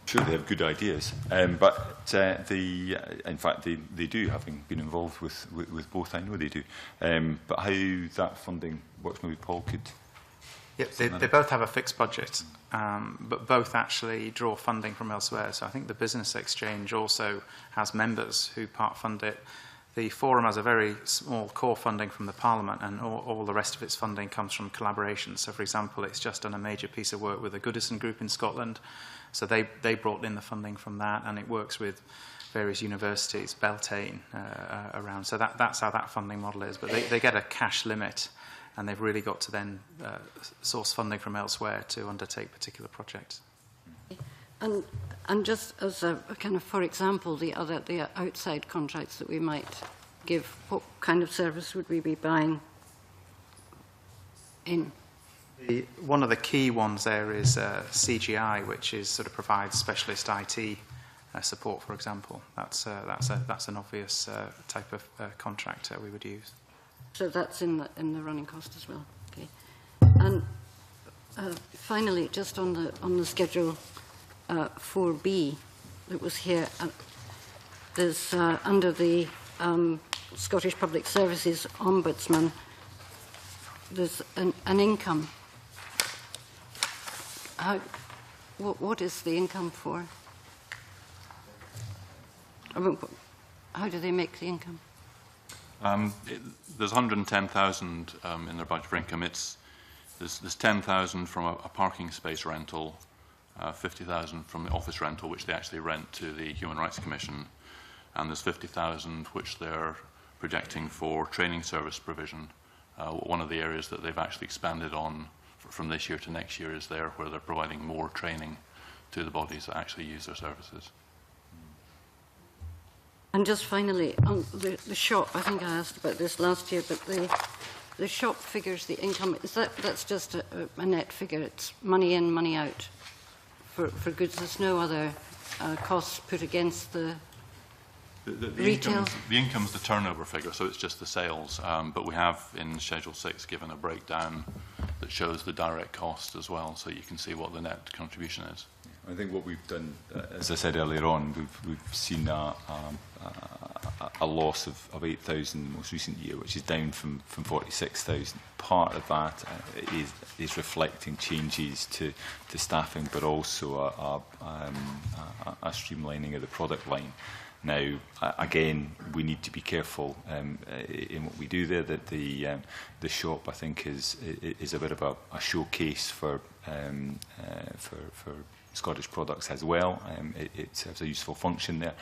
Sure, they have good ideas, but in fact they do, having been involved with both, I know they do. But how that funding works, maybe Paul could... Yep, they both have a fixed budget, but both actually draw funding from elsewhere. So I think the Business Exchange also has members who part fund it. The Forum has a very small core funding from the Parliament, and all the rest of its funding comes from collaboration. So, for example, it's just done a major piece of work with the Goodison Group in Scotland. So they brought in the funding from that, and it works with various universities, Beltane, around. So that's how that funding model is. But they get a cash limit, and they've really got to then source funding from elsewhere to undertake particular projects. And just as a kind of, for example, the outside contracts that we might give, what kind of service would we be buying in? One of the key ones there is CGI, which is sort of provides specialist IT support, for example. That's an obvious type of contract we would use. So that's in the running cost as well. Okay. And finally, just on the schedule 4B that was here, there's under the Scottish Public Services Ombudsman, there's an income. What is the income for? I mean, how do they make the income? There's 110,000 in their budget for income. There's 10,000 from a parking space rental, 50,000 from the office rental, which they actually rent to the Human Rights Commission, and there's 50,000 which they're projecting for training service provision. One of the areas that they've actually expanded on from this year to next year is there, where they're providing more training to the bodies that actually use their services. And just finally, on the shop, I think I asked about this last year, but the shop figures, the income, that's just a net figure? It's money in, money out for goods? There's no other costs put against the retail? The income's the turnover figure, so it's just the sales. But we have, in Schedule 6, given a breakdown that shows the direct cost as well, so you can see what the net contribution is. I think what we've done, as I said earlier on, we've seen a loss of 8,000 the most recent year, which is down from 46,000. Part of that is reflecting changes to staffing, but also a streamlining of the product line. Now, again, we need to be careful in what we do there. That the shop, I think, is a bit of a showcase for Scottish products as well. It serves a useful function there.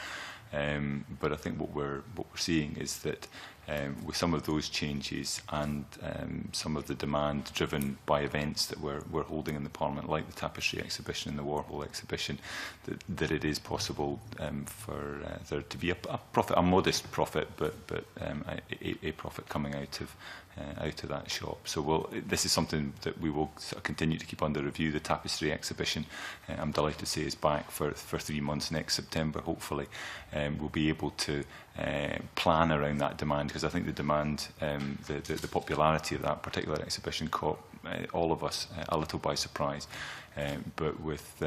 But I think what we're seeing is that with some of those changes and some of the demand driven by events that we're holding in the Parliament, like the Tapestry exhibition and the Warhol exhibition, that it is possible for there to be a profit, a modest profit, but a profit coming out of that shop. So this is something that we will sort of continue to keep under review. The Tapestry exhibition, I'm delighted to say, is back for 3 months next September, hopefully. We'll be able to plan around that demand, because I think the demand, the popularity of that particular exhibition caught all of us a little by surprise. But with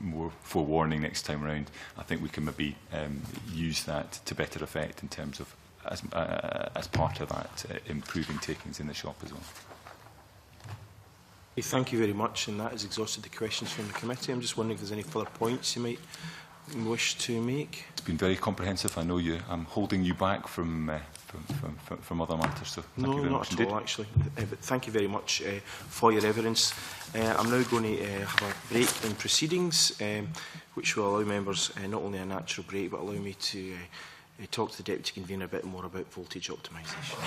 more forewarning next time around, I think we can maybe use that to better effect in terms of, as part of that, improving takings in the shop as well. Thank you very much, and that has exhausted the questions from the committee. I'm just wondering if there's any further points you might wish to make. It's been very comprehensive. I know I'm holding you back from other matters, so thank you very much indeed. No, not at all, actually. But thank you very much for your evidence. I'm now going to have a break in proceedings, which will allow members not only a natural break, but allow me to talk to the Deputy Convener a bit more about voltage optimisation.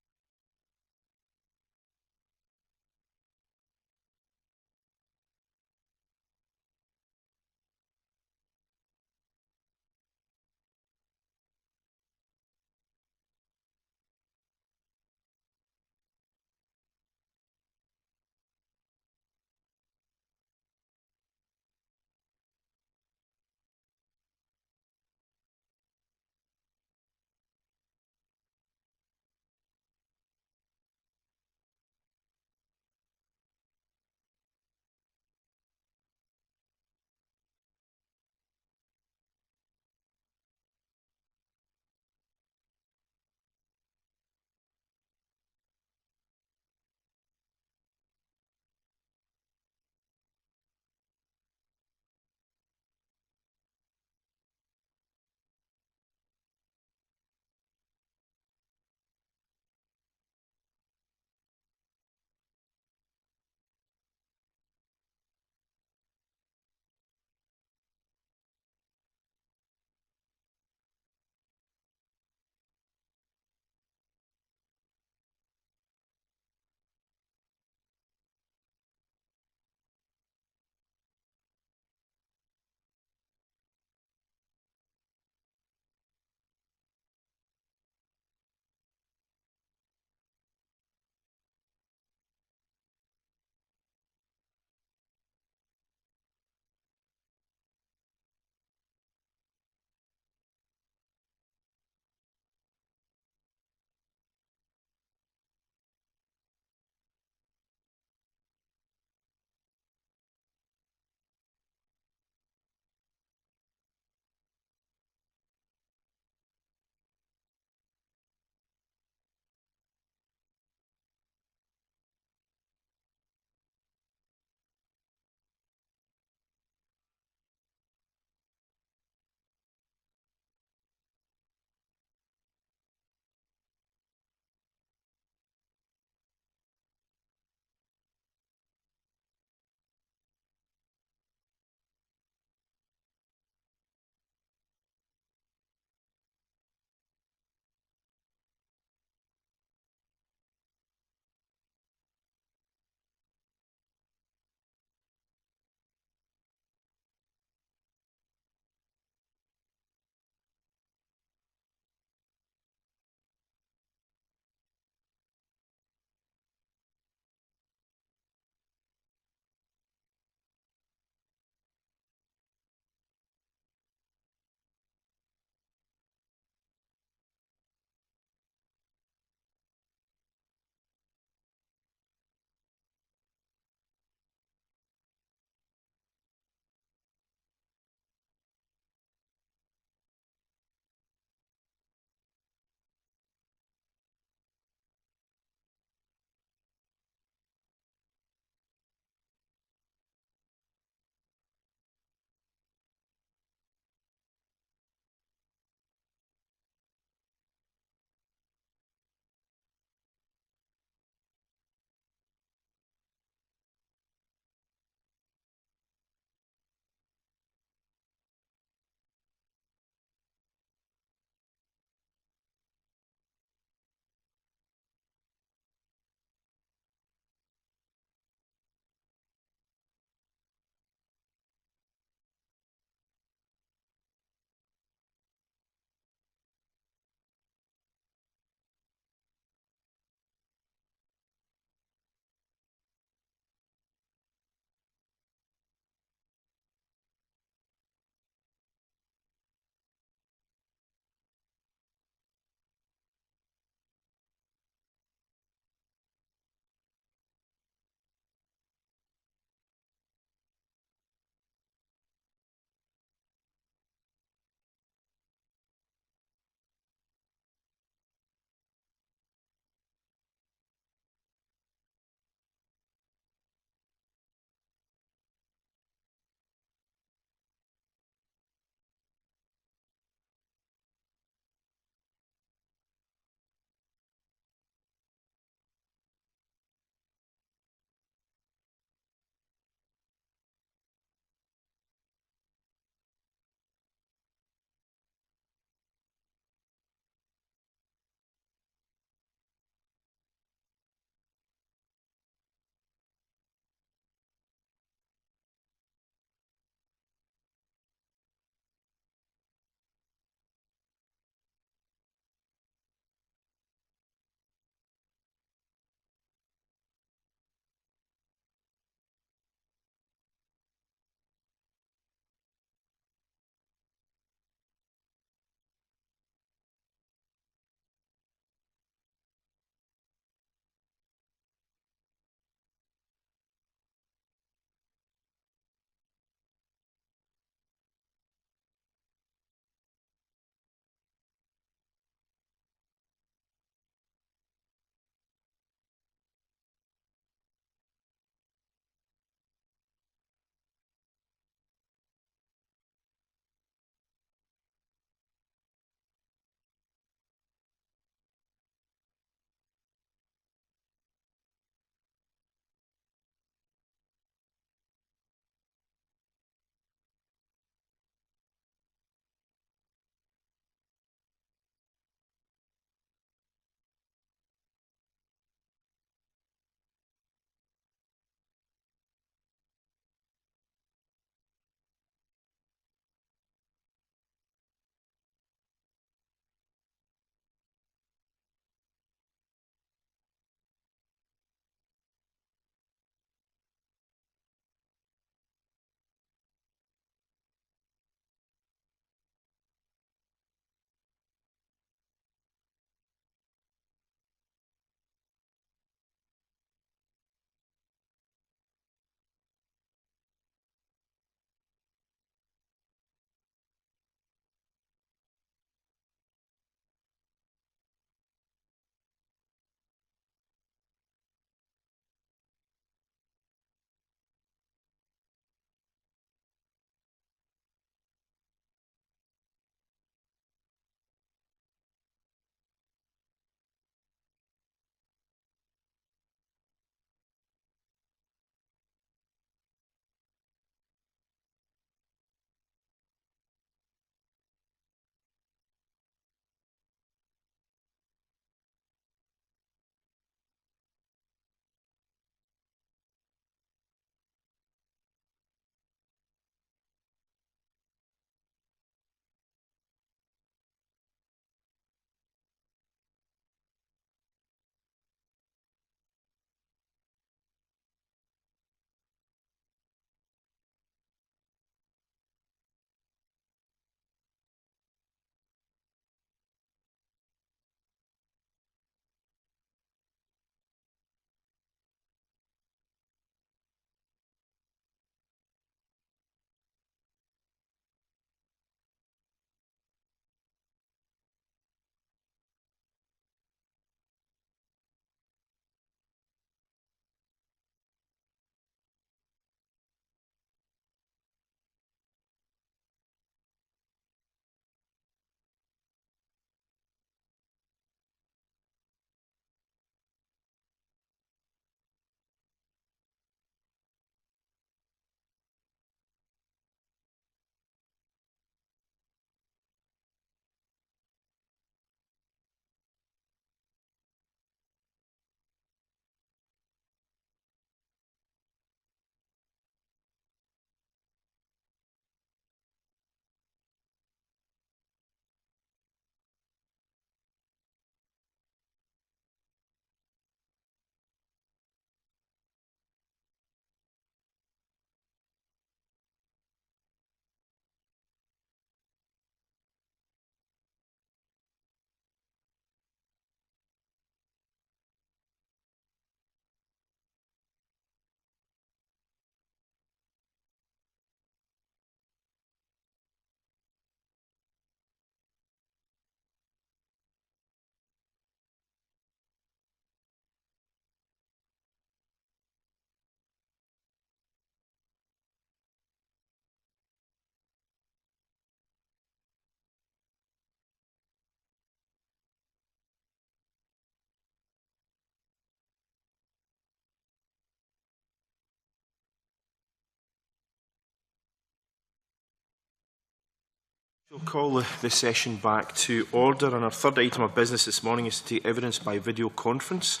We'll call the session back to order, and our third item of business this morning is to take evidence by video conference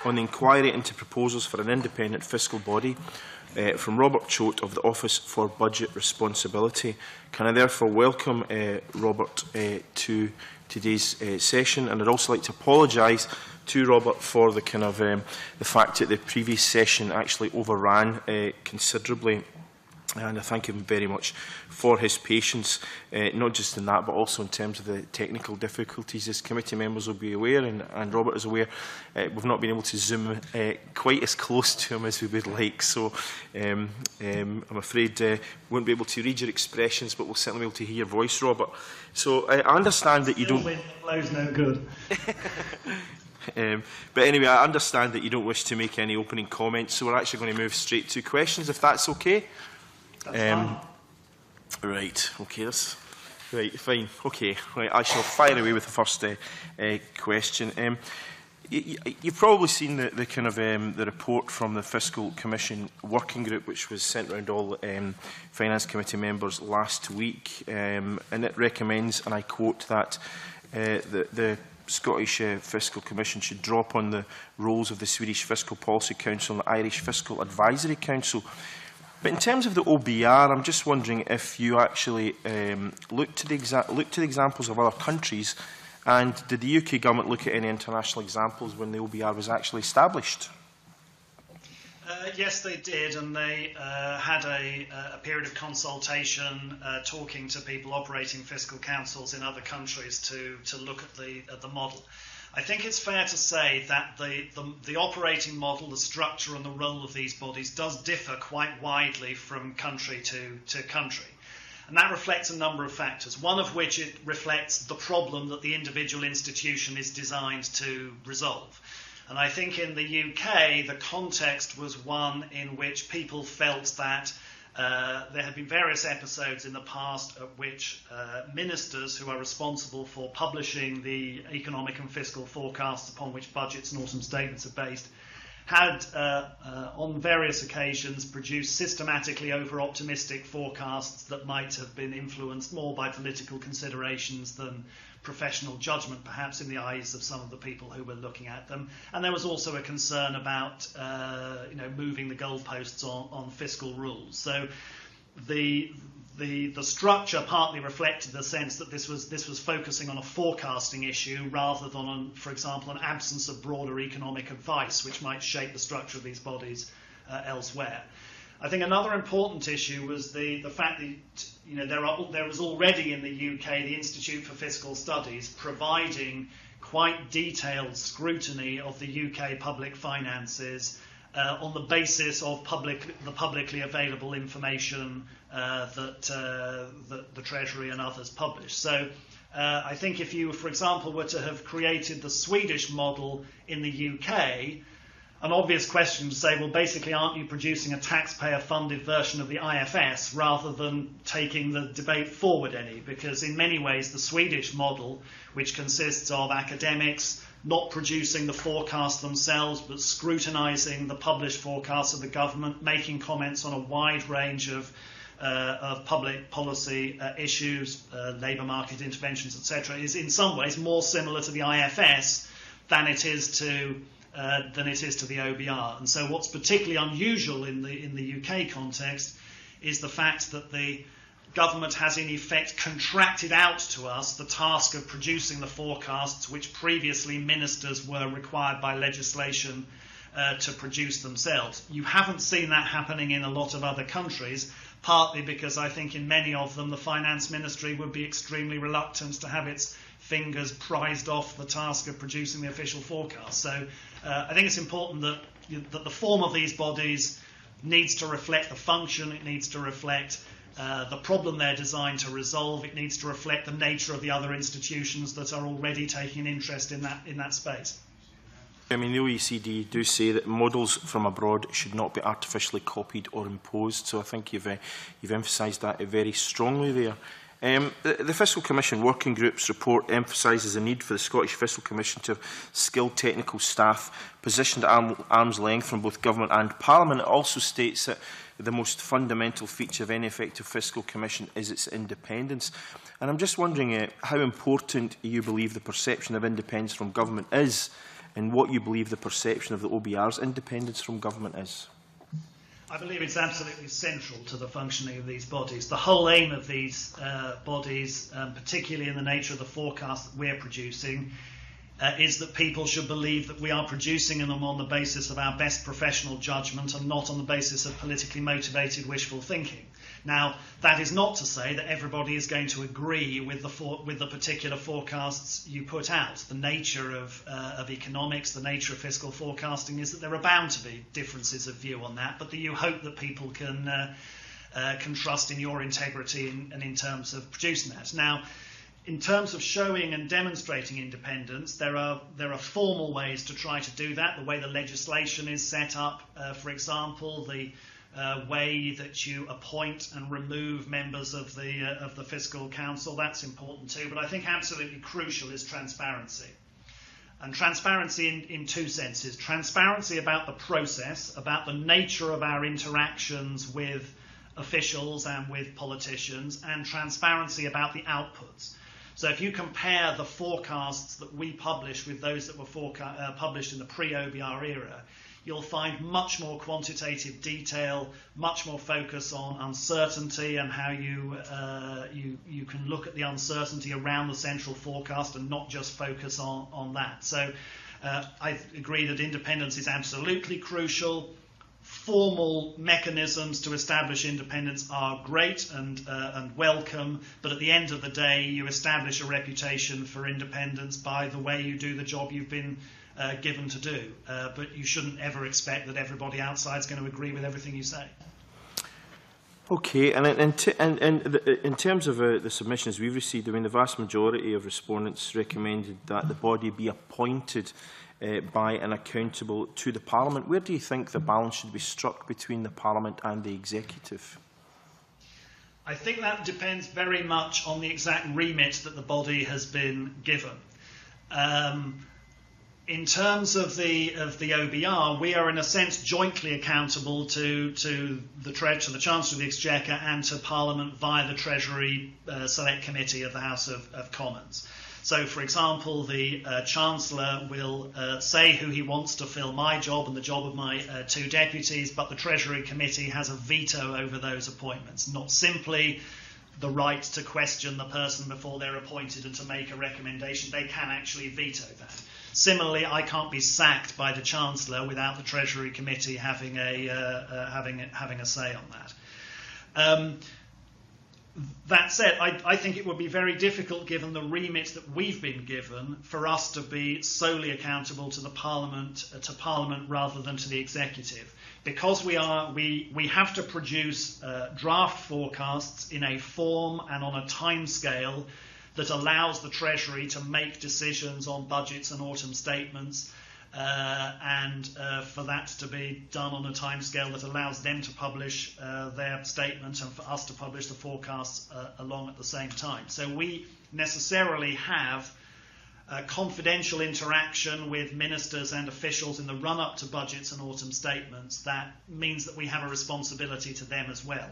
on the inquiry into proposals for an independent fiscal body from Robert-Chote of the Office for Budget Responsibility. Can I therefore welcome Robert to today's session, and I'd also like to apologise to Robert for the the fact that the previous session actually overran considerably. And I thank him very much for his patience, not just in that, but also in terms of the technical difficulties. As committee members will be aware, and Robert is aware, we've not been able to zoom quite as close to him as we would like. So I'm afraid we won't be able to read your expressions, but we'll certainly be able to hear your voice, Robert. So I understand that you don't... Blow's no good. But anyway, I understand that you don't wish to make any opening comments, so we're actually going to move straight to questions, if that's okay. Right, okay, that's right, fine, okay. Right, I shall fire away with the first question. You've probably seen the the report from the Fiscal Commission Working Group, which was sent around all Finance Committee members last week, and it recommends, and I quote, that the Scottish Fiscal Commission should draw upon the roles of the Swedish Fiscal Policy Council and the Irish Fiscal Advisory Council. But in terms of the OBR, I'm just wondering if you actually looked to the examples of other countries, and did the UK government look at any international examples when the OBR was actually established? Yes, they did, and they had a period of consultation talking to people operating fiscal councils in other countries to look at the model. I think it's fair to say that the operating model, the structure and the role of these bodies does differ quite widely from country to country. And that reflects a number of factors, one of which it reflects the problem that the individual institution is designed to resolve. And I think in the UK, the context was one in which people felt that there have been various episodes in the past at which ministers who are responsible for publishing the economic and fiscal forecasts upon which budgets and autumn statements are based had on various occasions produced systematically over-optimistic forecasts that might have been influenced more by political considerations than professional judgment, perhaps in the eyes of some of the people who were looking at them. And there was also a concern about moving the goalposts on fiscal rules. So the structure partly reflected the sense that this was focusing on a forecasting issue rather than on, for example, an absence of broader economic advice, which might shape the structure of these bodies elsewhere. I think another important issue was the fact that there was already in the UK the Institute for Fiscal Studies providing quite detailed scrutiny of the UK public finances on the basis of the publicly available information that the Treasury and others publish. So I think if you, for example, were to have created the Swedish model in the UK, an obvious question to say, well, basically, aren't you producing a taxpayer-funded version of the IFS rather than taking the debate forward any? Because in many ways, the Swedish model, which consists of academics not producing the forecast themselves, but scrutinising the published forecasts of the government, making comments on a wide range of public policy issues, labour market interventions, etc., is in some ways more similar to the IFS than it is to the OBR. And so what's particularly unusual in the UK context is the fact that the government has in effect contracted out to us the task of producing the forecasts which previously ministers were required by legislation to produce themselves. You haven't seen that happening in a lot of other countries, partly because I think in many of them the finance ministry would be extremely reluctant to have its fingers prized off the task of producing the official forecast. So I think it's important that the form of these bodies needs to reflect the function, it needs to reflect the problem they're designed to resolve, it needs to reflect the nature of the other institutions that are already taking an interest in that space. I mean, the OECD do say that models from abroad should not be artificially copied or imposed, so I think you've emphasised that very strongly there. The Fiscal Commission Working Group's report emphasises the need for the Scottish Fiscal Commission to have skilled technical staff positioned at arm's length from both Government and Parliament. It also states that the most fundamental feature of any effective Fiscal Commission is its independence. And I'm just wondering how important you believe the perception of independence from Government is, and what you believe the perception of the OBR's independence from Government is. I believe it's absolutely central to the functioning of these bodies. The whole aim of these bodies, particularly in the nature of the forecast that we're producing, is that people should believe that we are producing them on the basis of our best professional judgment and not on the basis of politically motivated wishful thinking. Now, that is not to say that everybody is going to agree with the particular forecasts you put out. The nature of economics, the nature of fiscal forecasting is that there are bound to be differences of view on that, but that you hope that people can trust in your integrity and in terms of producing that. Now, in terms of showing and demonstrating independence, there are formal ways to try to do that. The way the legislation is set up, for example, the way that you appoint and remove members of the Fiscal Council, that's important too. But I think absolutely crucial is transparency. And transparency in two senses. Transparency about the process, about the nature of our interactions with officials and with politicians, and transparency about the outputs. So if you compare the forecasts that we publish with those that were published in the pre-OBR era, you'll find much more quantitative detail, much more focus on uncertainty and how you can look at the uncertainty around the central forecast and not just focus on that. So I agree that independence is absolutely crucial. Formal mechanisms to establish independence are great and welcome, but at the end of the day, you establish a reputation for independence by the way you do the job you've been given to do. But you shouldn't ever expect that everybody outside is going to agree with everything you say. Okay, and in terms of the submissions we've received, I mean, the vast majority of respondents recommended that the body be appointed by and accountable to the Parliament. Where do you think the balance should be struck between the Parliament and the Executive? I think that depends very much on the exact remit that the body has been given. In terms of the OBR, we are in a sense jointly accountable to the Chancellor of the Exchequer and to Parliament via the Treasury Select Committee of the House of Commons. So, for example, the Chancellor will say who he wants to fill my job and the job of my two deputies, but the Treasury Committee has a veto over those appointments, not simply the right to question the person before they're appointed and to make a recommendation. They can actually veto that. Similarly, I can't be sacked by the Chancellor without the Treasury Committee having a say on that. That said, I think it would be very difficult, given the remit that we've been given, for us to be solely accountable to the Parliament rather than to the Executive, because we have to produce draft forecasts in a form and on a timescale that allows the Treasury to make decisions on budgets and autumn statements, and for that to be done on a timescale that allows them to publish their statement and for us to publish the forecasts along at the same time. So we necessarily have confidential interaction with ministers and officials in the run-up to budgets and autumn statements. That means that we have a responsibility to them as well.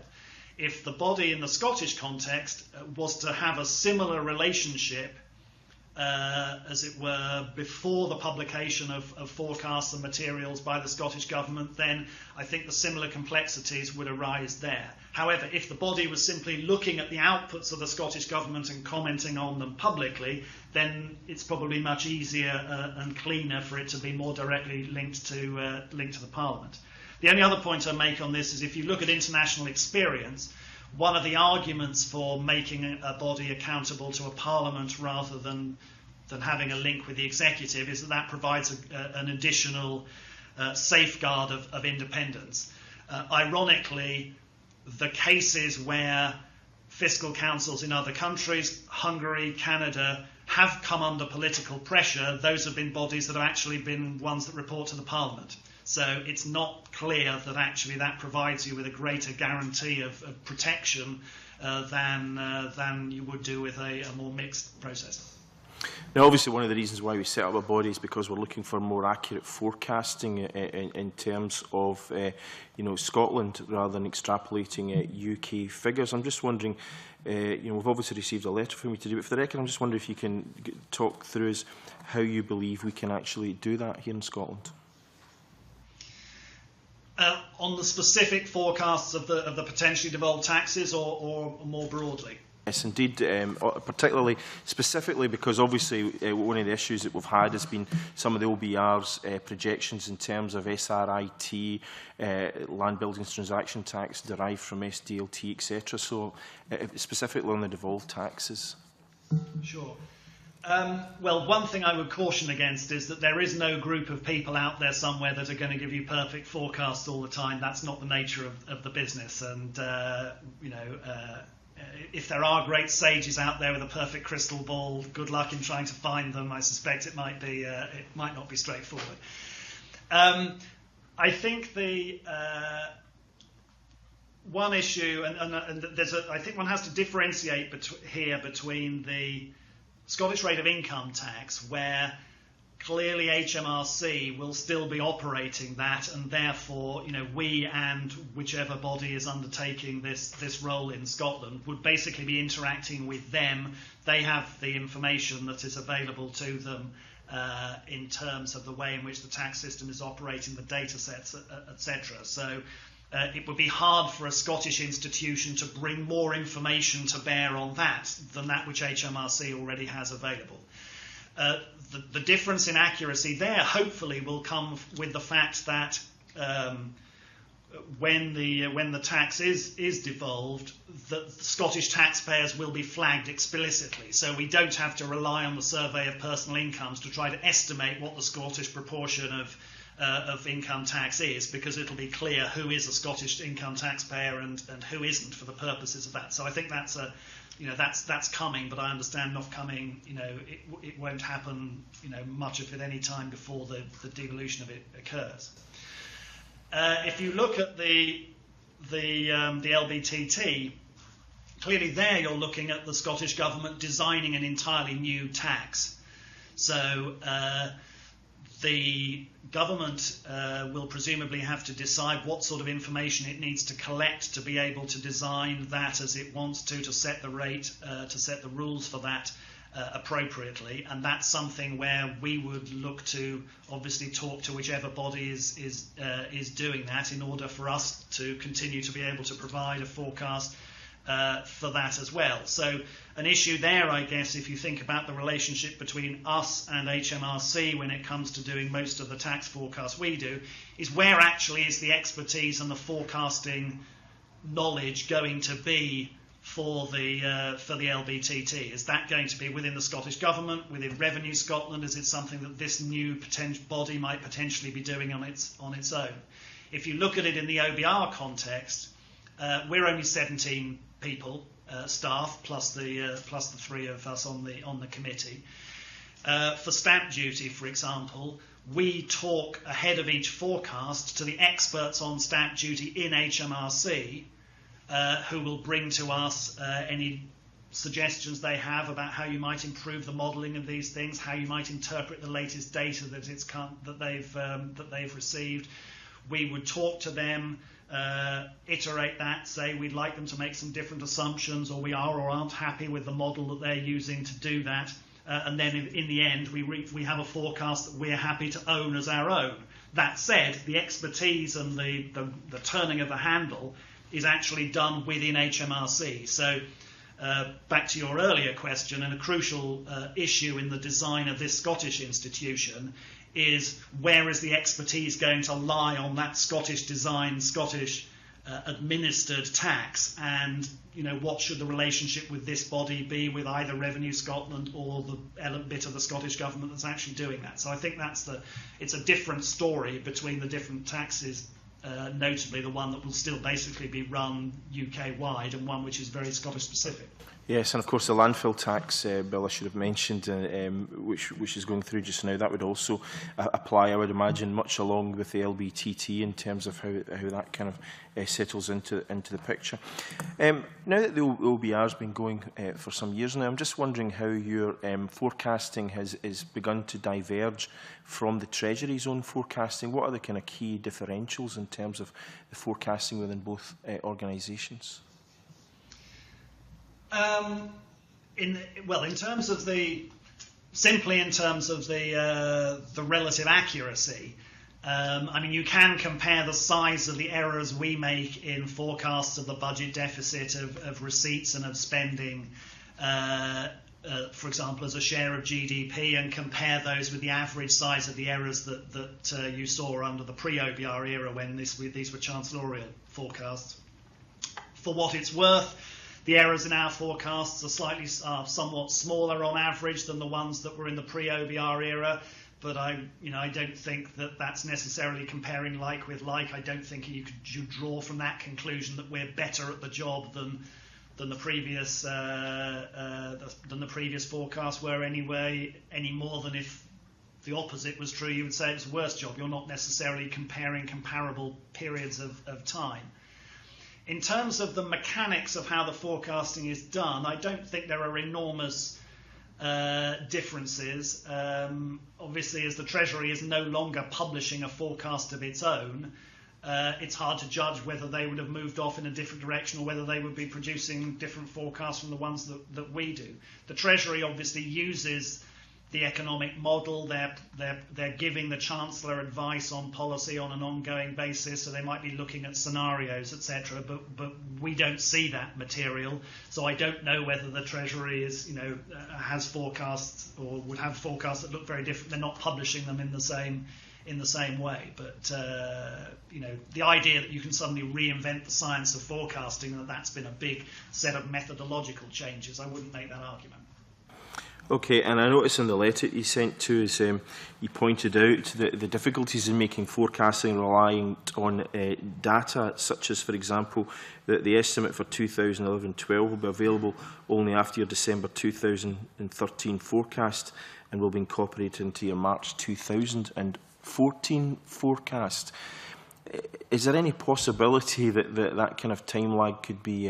If the body in the Scottish context was to have a similar relationship, as it were, before the publication of forecasts and materials by the Scottish Government, then I think the similar complexities would arise there. However, if the body was simply looking at the outputs of the Scottish Government and commenting on them publicly, then it's probably much easier and cleaner for it to be more directly linked to the Parliament. The only other point I make on this is if you look at international experience, one of the arguments for making a body accountable to a Parliament rather than having a link with the Executive is that provides an additional safeguard of independence. Ironically, the cases where fiscal councils in other countries, Hungary, Canada, have come under political pressure, those have been bodies that have actually been ones that report to the Parliament. So it's not clear that actually that provides you with a greater guarantee of protection than you would do with a more mixed process. Now, obviously, one of the reasons why we set up a body is because we're looking for more accurate forecasting in terms of, Scotland, rather than extrapolating UK figures. I'm just wondering, we've obviously received a letter from you today, but for the record, I'm just wondering if you can talk through us how you believe we can actually do that here in Scotland. On the specific forecasts of the potentially devolved taxes, or more broadly? Yes, indeed, particularly, specifically because obviously one of the issues that we've had has been some of the OBR's projections in terms of SRIT, land buildings transaction tax derived from SDLT, etc. So specifically on the devolved taxes. Sure. Well, one thing I would caution against is that there is no group of people out there somewhere that are going to give you perfect forecasts all the time. That's not the nature of the business. And, if there are great sages out there with a perfect crystal ball, good luck in trying to find them. I suspect it might not be straightforward. I think the one issue, and I think one has to differentiate between the Scottish rate of income tax, where clearly HMRC will still be operating that, and therefore, we and whichever body is undertaking this role in Scotland would basically be interacting with them. They have the information that is available to them in terms of the way in which the tax system is operating, the data sets, etc. So it would be hard for a Scottish institution to bring more information to bear on that than that which HMRC already has available. The difference in accuracy there hopefully will come with the fact that when the tax is devolved, the Scottish taxpayers will be flagged explicitly. So we don't have to rely on the survey of personal incomes to try to estimate what the Scottish proportion of income tax is, because it'll be clear who is a Scottish income taxpayer and who isn't for the purposes of that. So I think that's that's coming, but I understand not coming. It won't happen. Much of it any time before the devolution of it occurs. If you look at the LBTT, clearly there you're looking at the Scottish Government designing an entirely new tax. So the government will presumably have to decide what sort of information it needs to collect to be able to design that as it wants to set the rate, to set the rules for that appropriately. And that's something where we would look to obviously talk to whichever body is doing that in order for us to continue to be able to provide a forecast for that as well. So an issue there, I guess, if you think about the relationship between us and HMRC when it comes to doing most of the tax forecasts we do, is where actually is the expertise and the forecasting knowledge going to be for the LBTT? Is that going to be within the Scottish Government, within Revenue Scotland? Is it something that this new body might potentially be doing on its own? If you look at it in the OBR context, we're only 17 people, staff, plus the three of us on the committee. For stamp duty, for example, we talk ahead of each forecast to the experts on stamp duty in HMRC, who will bring to us any suggestions they have about how you might improve the modelling of these things, how you might interpret the latest data that they've received. We would talk to them, iterate that, say we'd like them to make some different assumptions, or we are or aren't happy with the model that they're using to do that. And then in the end, we have a forecast that we're happy to own as our own. That said, the expertise and the turning of the handle is actually done within HMRC. So back to your earlier question, and a crucial issue in the design of this Scottish institution is where is the expertise going to lie on that Scottish design, Scottish administered tax, and what should the relationship with this body be with either Revenue Scotland or the bit of the Scottish Government that's actually doing that. So I think it's a different story between the different taxes notably the one that will still basically be run UK-wide and one which is very Scottish-specific. Yes, and of course the landfill tax bill I should have mentioned, which is going through just now, that would also apply, I would imagine, much along with the LBTT in terms of how that kind of settles into the picture. Now that the OBR has been going for some years now, I'm just wondering how your forecasting has begun to diverge from the Treasury's own forecasting. What are the kind of key differentials in terms of the forecasting within both organisations? In terms of the relative accuracy, I mean, you can compare the size of the errors we make in forecasts of the budget deficit, of receipts and of spending, for example, as a share of GDP, and compare those with the average size of the errors that you saw under the pre-OBR era when these were chancellorial forecasts. For what it's worth, the errors in our forecasts are somewhat smaller on average than the ones that were in the pre-OBR era, but I don't think that that's necessarily comparing like with like. I don't think you could draw from that conclusion that we're better at the job than the previous forecasts were anyway, any more than if the opposite was true, you would say it's a worse job. You're not necessarily comparing comparable periods of time. In terms of the mechanics of how the forecasting is done, I don't think there are enormous differences. Obviously, as the Treasury is no longer publishing a forecast of its own, it's hard to judge whether they would have moved off in a different direction or whether they would be producing different forecasts from the ones that we do. The Treasury obviously uses the economic model. They're giving the Chancellor advice on policy on an ongoing basis, so they might be looking at scenarios, etc. But we don't see that material, so I don't know whether the Treasury has forecasts or would have forecasts that look very different. They're not publishing them in the same way. But the idea that you can suddenly reinvent the science of forecasting, that's been a big set of methodological changes, I wouldn't make that argument. Okay, and I noticed in the letter you sent to us, you pointed out the difficulties in making forecasting reliant on data, such as, for example, that the estimate for 2011-12 will be available only after your December 2013 forecast and will be incorporated into your March 2014 forecast. Is there any possibility that kind of time lag could be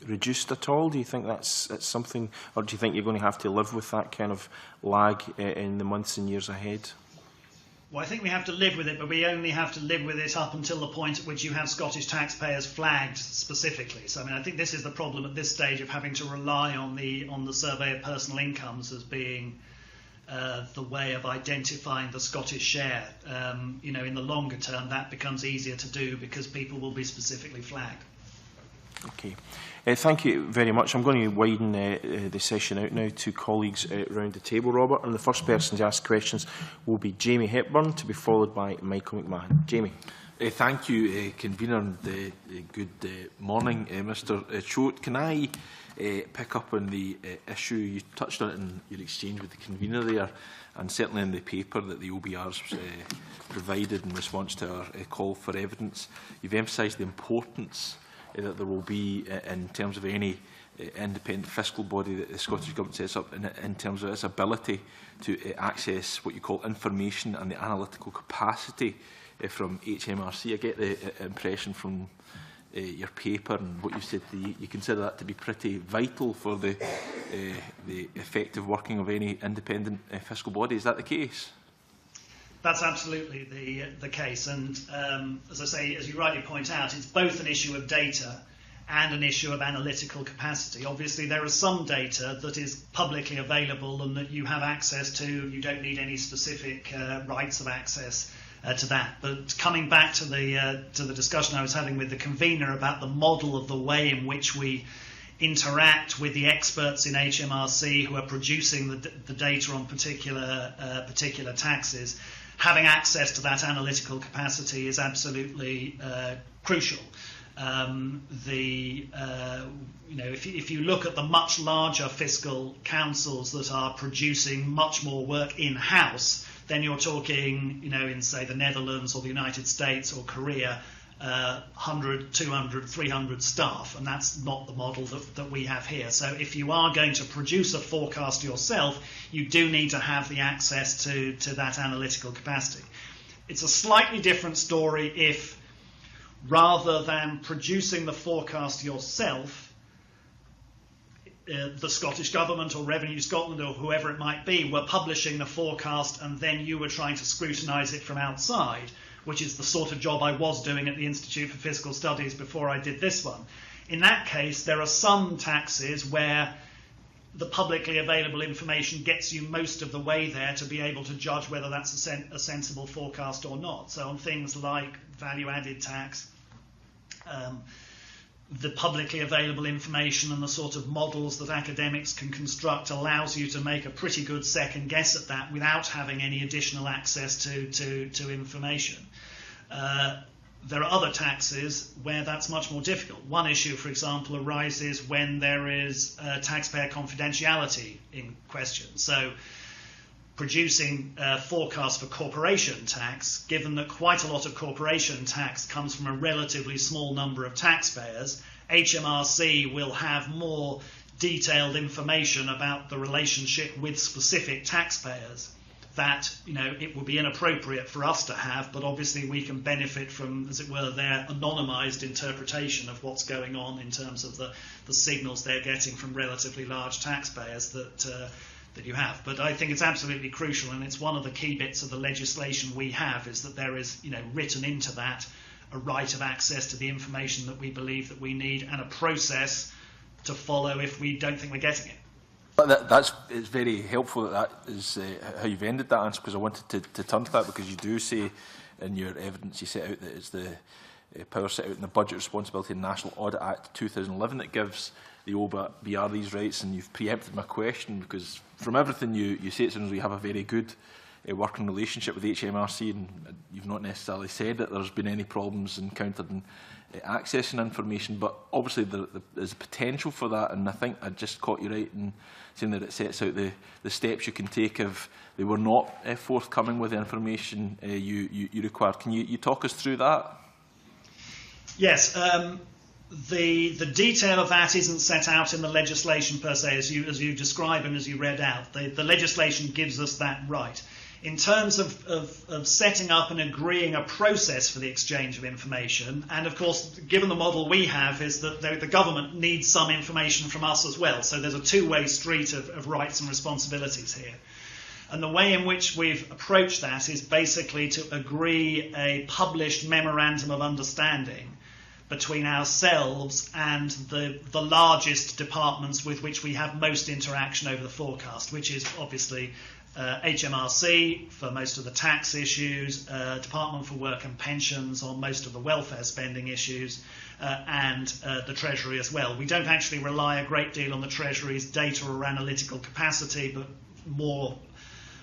reduced at all? Do you think that's something, or do you think you're going to have to live with that kind of lag in the months and years ahead? Well, I think we have to live with it, but we only have to live with it up until the point at which you have Scottish taxpayers flagged specifically. So, I mean, I think this is the problem at this stage of having to rely on the survey of personal incomes as being the way of identifying the Scottish share. In the longer term, that becomes easier to do because people will be specifically flagged. Okay. Thank you very much. I'm going to widen the session out now to colleagues around the table, Robert. And the first person to ask questions will be Jamie Hepburn, to be followed by Michael McMahon. Jamie. Thank you, Convener, and good morning, Mr. Chote. Can I pick up on the issue you touched on in your exchange with the Convener there, and certainly in the paper that the OBR's provided in response to our call for evidence? You've emphasised the importance that there will be in terms of any independent fiscal body that the Scottish Government sets up in terms of its ability to access what you call information and the analytical capacity from HMRC. I get the impression from your paper and what you said, you consider that to be pretty vital for the effective working of any independent fiscal body. Is that the case? That's absolutely the case, and as I say, as you rightly point out, it's both an issue of data and an issue of analytical capacity. Obviously, there is some data that is publicly available and that you have access to. You don't need any specific rights of access to that. But coming back to the discussion I was having with the Convener about the model of the way in which we interact with the experts in HMRC who are producing the data on particular taxes, having access to that analytical capacity is absolutely crucial. If you look at the much larger fiscal councils that are producing much more work in-house, then you're talking, in say the Netherlands or the United States or Korea, 100, 200, 300 staff, and that's not the model that we have here. So if you are going to produce a forecast yourself, you do need to have the access to that analytical capacity. It's a slightly different story if, rather than producing the forecast yourself, the Scottish Government or Revenue Scotland or whoever it might be were publishing the forecast and then you were trying to scrutinise it from outside, which is the sort of job I was doing at the Institute for Fiscal Studies before I did this one. In that case, there are some taxes where the publicly available information gets you most of the way there to be able to judge whether that's a sensible forecast or not. So on things like value-added tax, the publicly available information and the sort of models that academics can construct allows you to make a pretty good second guess at that without having any additional access to information. There are other taxes where that's much more difficult. One issue, for example, arises when there is taxpayer confidentiality in question. So producing forecasts for corporation tax, given that quite a lot of corporation tax comes from a relatively small number of taxpayers, HMRC will have more detailed information about the relationship with specific taxpayers that, you know, it would be inappropriate for us to have, but obviously we can benefit from, as it were, their anonymised interpretation of what's going on in terms of the signals they're getting from relatively large taxpayers that you have. But I think it's absolutely crucial, and it's one of the key bits of the legislation we have, is that there is, you know, written into that a right of access to the information that we believe that we need and a process to follow if we don't think we're getting it. But it's very helpful that is how you've ended that answer, because I wanted to turn to that, because you do say in your evidence you set out that it's the power set out in the Budget Responsibility and National Audit Act 2011 that gives the OBR these rights, and you've preempted my question, because from everything you say, it sounds like you have a very good working relationship with HMRC, and you've not necessarily said that there's been any problems encountered in accessing information, but obviously there's a potential for that, and I think I just caught you right in saying that it sets out the steps you can take if they were not forthcoming with the information you required. Can you talk us through that? Yes. The detail of that isn't set out in the legislation per se, as you describe and as you read out. The legislation gives us that right. In terms of setting up and agreeing a process for the exchange of information, and of course, given the model we have, is that the government needs some information from us as well. So there's a two-way street of rights and responsibilities here. And the way in which we've approached that is basically to agree a published memorandum of understanding between ourselves and the largest departments with which we have most interaction over the forecast, which is obviously HMRC for most of the tax issues, Department for Work and Pensions on most of the welfare spending issues, and the Treasury as well. We don't actually rely a great deal on the Treasury's data or analytical capacity, but more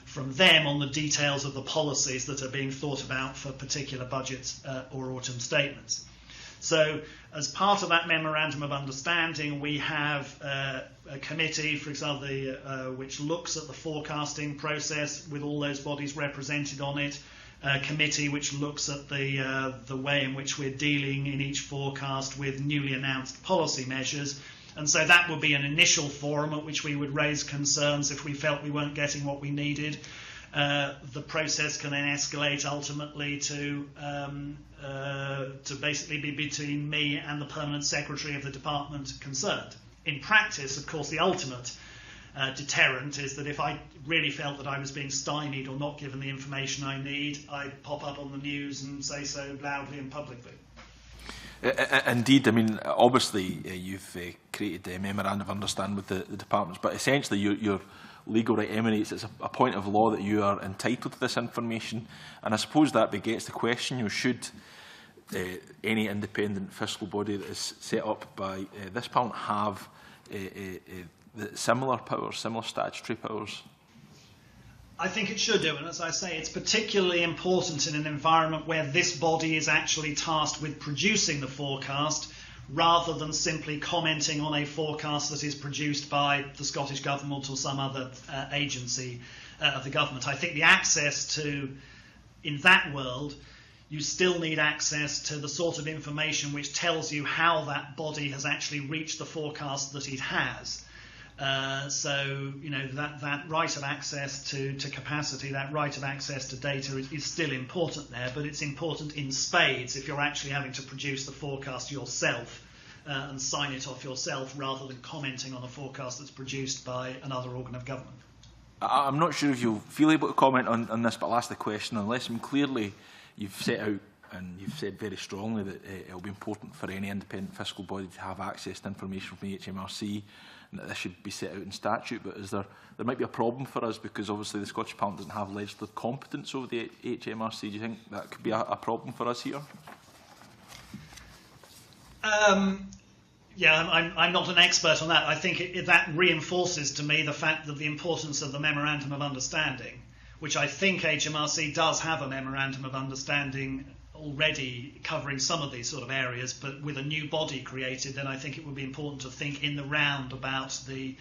from them on the details of the policies that are being thought about for particular budgets or autumn statements. So as part of that memorandum of understanding, we have a committee, for example, which looks at the forecasting process with all those bodies represented on it, a committee which looks at the way in which we're dealing in each forecast with newly announced policy measures. And so that would be an initial forum at which we would raise concerns if we felt we weren't getting what we needed. The process can then escalate ultimately to basically be between me and the permanent secretary of the department concerned. In practice, of course, the ultimate deterrent is that if I really felt that I was being stymied or not given the information I need, I'd pop up on the news and say so loudly and publicly. Indeed, I mean, obviously you've created a memorandum of understanding with the departments, but essentially your legal right emanates. It's a point of law that you are entitled to this information, and I suppose that begets the question: should any independent fiscal body that is set up by this Parliament have similar powers, similar statutory powers? I think it should do, and as I say, it's particularly important in an environment where this body is actually tasked with producing the forecast rather than simply commenting on a forecast that is produced by the Scottish Government or some other agency of the government. I think the access to, in that world, you still need access to the sort of information which tells you how that body has actually reached the forecast that it has. So, you know, that right of access to capacity, that right of access to data is still important there, but it's important in spades if you're actually having to produce the forecast yourself and sign it off yourself rather than commenting on a forecast that's produced by another organ of government. I'm not sure if you'll feel able to comment on this, but I'll ask the question unless clearly you've set out and you've said very strongly that it will be important for any independent fiscal body to have access to information from the HMRC and that this should be set out in statute. But is there might be a problem for us because obviously the Scottish Parliament doesn't have legislative competence over the HMRC. Do you think that could be a problem for us here? Yeah, I'm not an expert on that. I think that reinforces to me the fact that the importance of the Memorandum of Understanding, which I think HMRC does have a Memorandum of Understanding already covering some of these sort of areas, but with a new body created, then I think it would be important to think in the round about the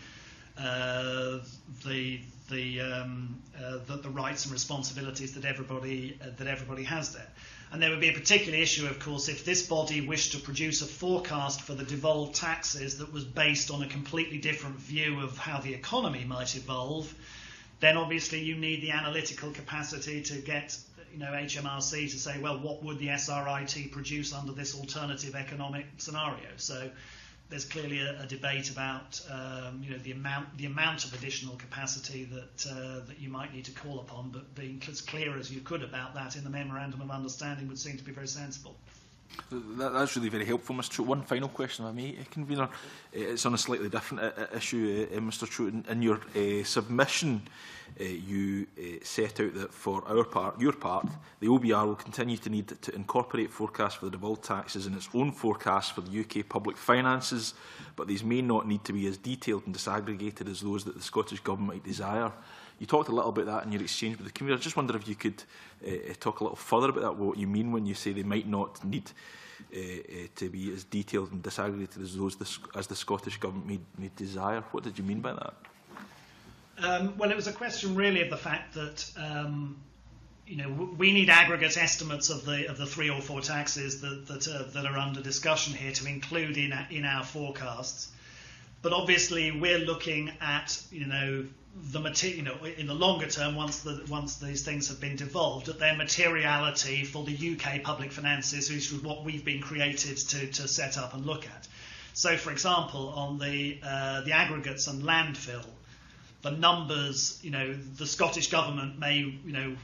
rights and responsibilities that everybody has there. And there would be a particular issue, of course, if this body wished to produce a forecast for the devolved taxes that was based on a completely different view of how the economy might evolve, then obviously you need the analytical capacity to get, you know, HMRC to say, well, what would the SRIT produce under this alternative economic scenario? So there's clearly a debate about you know, the amount of additional capacity that you might need to call upon, but being as clear as you could about that in the Memorandum of Understanding would seem to be very sensible. That's really very helpful, Mr. Chote. One final question, if I may, Convener. It's on a slightly different issue, Mr. Chote. In your submission, you set out that for your part, the OBR will continue to need to incorporate forecasts for the devolved taxes in its own forecasts for the UK public finances, but these may not need to be as detailed and disaggregated as those that the Scottish Government might desire. You talked a little about that in your exchange with the Convener. I just wonder if you could talk a little further about that, what you mean when you say they might not need to be as detailed and disaggregated as those as the Scottish Government may desire. What did you mean by that? Well, it was a question really of the fact that you know, we need aggregate estimates of the 3 or 4 taxes that are under discussion here to include in our forecasts. But obviously, we're looking at, you know, in the longer term, once these things have been devolved, at their materiality for the UK public finances, which is what we've been created to set up and look at. So, for example, on the aggregates and landfill, the numbers, you know, the Scottish Government may, you know,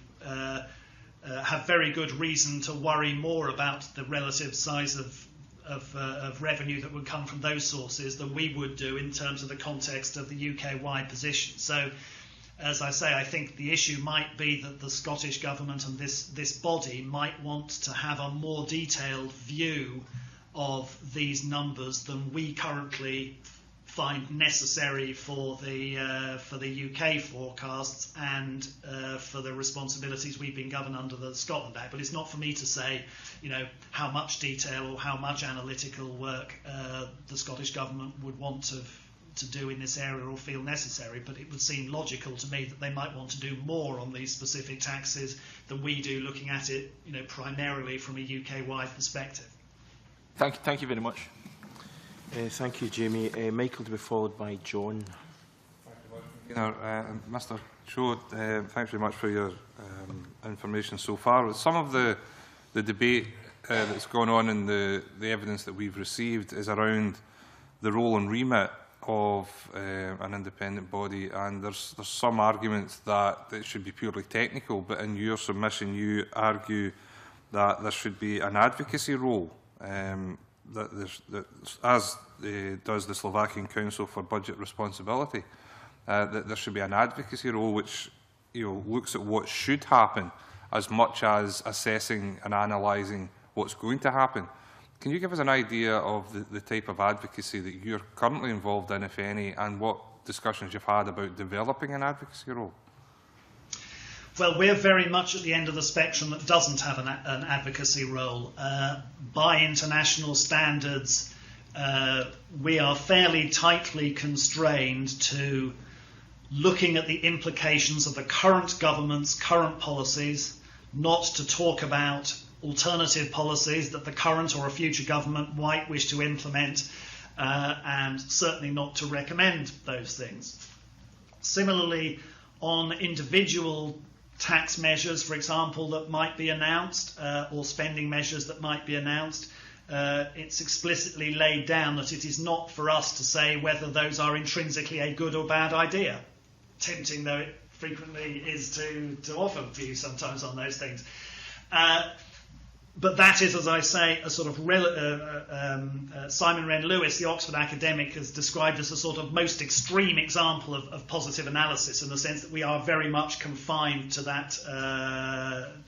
have very good reason to worry more about the relative size of revenue that would come from those sources than we would do in terms of the context of the UK-wide position. So, as I say, I think the issue might be that the Scottish Government and this body might want to have a more detailed view of these numbers than we currently find necessary for the UK forecasts and for the responsibilities we've been governed under the Scotland Act. But it's not for me to say, you know, how much detail or how much analytical work the Scottish Government would want to do in this area or feel necessary. But it would seem logical to me that they might want to do more on these specific taxes than we do, looking at it, you know, primarily from a UK-wide perspective. Thank you very much. Thank you, Jamie. Michael to be followed by John. Mr. Chote, thanks very much for your information so far. Some of the debate that's gone on and the evidence that we've received is around the role and remit of an independent body, and there's some arguments that it should be purely technical, but in your submission you argue that there should be an advocacy role. As does the Slovakian Council for Budget Responsibility, that there should be an advocacy role which, you know, looks at what should happen as much as assessing and analysing what's going to happen. Can you give us an idea of the type of advocacy that you're currently involved in, if any, and what discussions you've had about developing an advocacy role? Well, we're very much at the end of the spectrum that doesn't have an advocacy role. By international standards, we are fairly tightly constrained to looking at the implications of the current government's current policies, not to talk about alternative policies that the current or a future government might wish to implement, and certainly not to recommend those things. Similarly, on individual tax measures, for example, that might be announced, or spending measures that might be announced, it's explicitly laid down that it is not for us to say whether those are intrinsically a good or bad idea, tempting though it frequently is to offer views sometimes on those things. But that is, as I say, a sort of Simon Wren-Lewis, the Oxford academic, has described as a sort of most extreme example of positive analysis, in the sense that we are very much confined to that,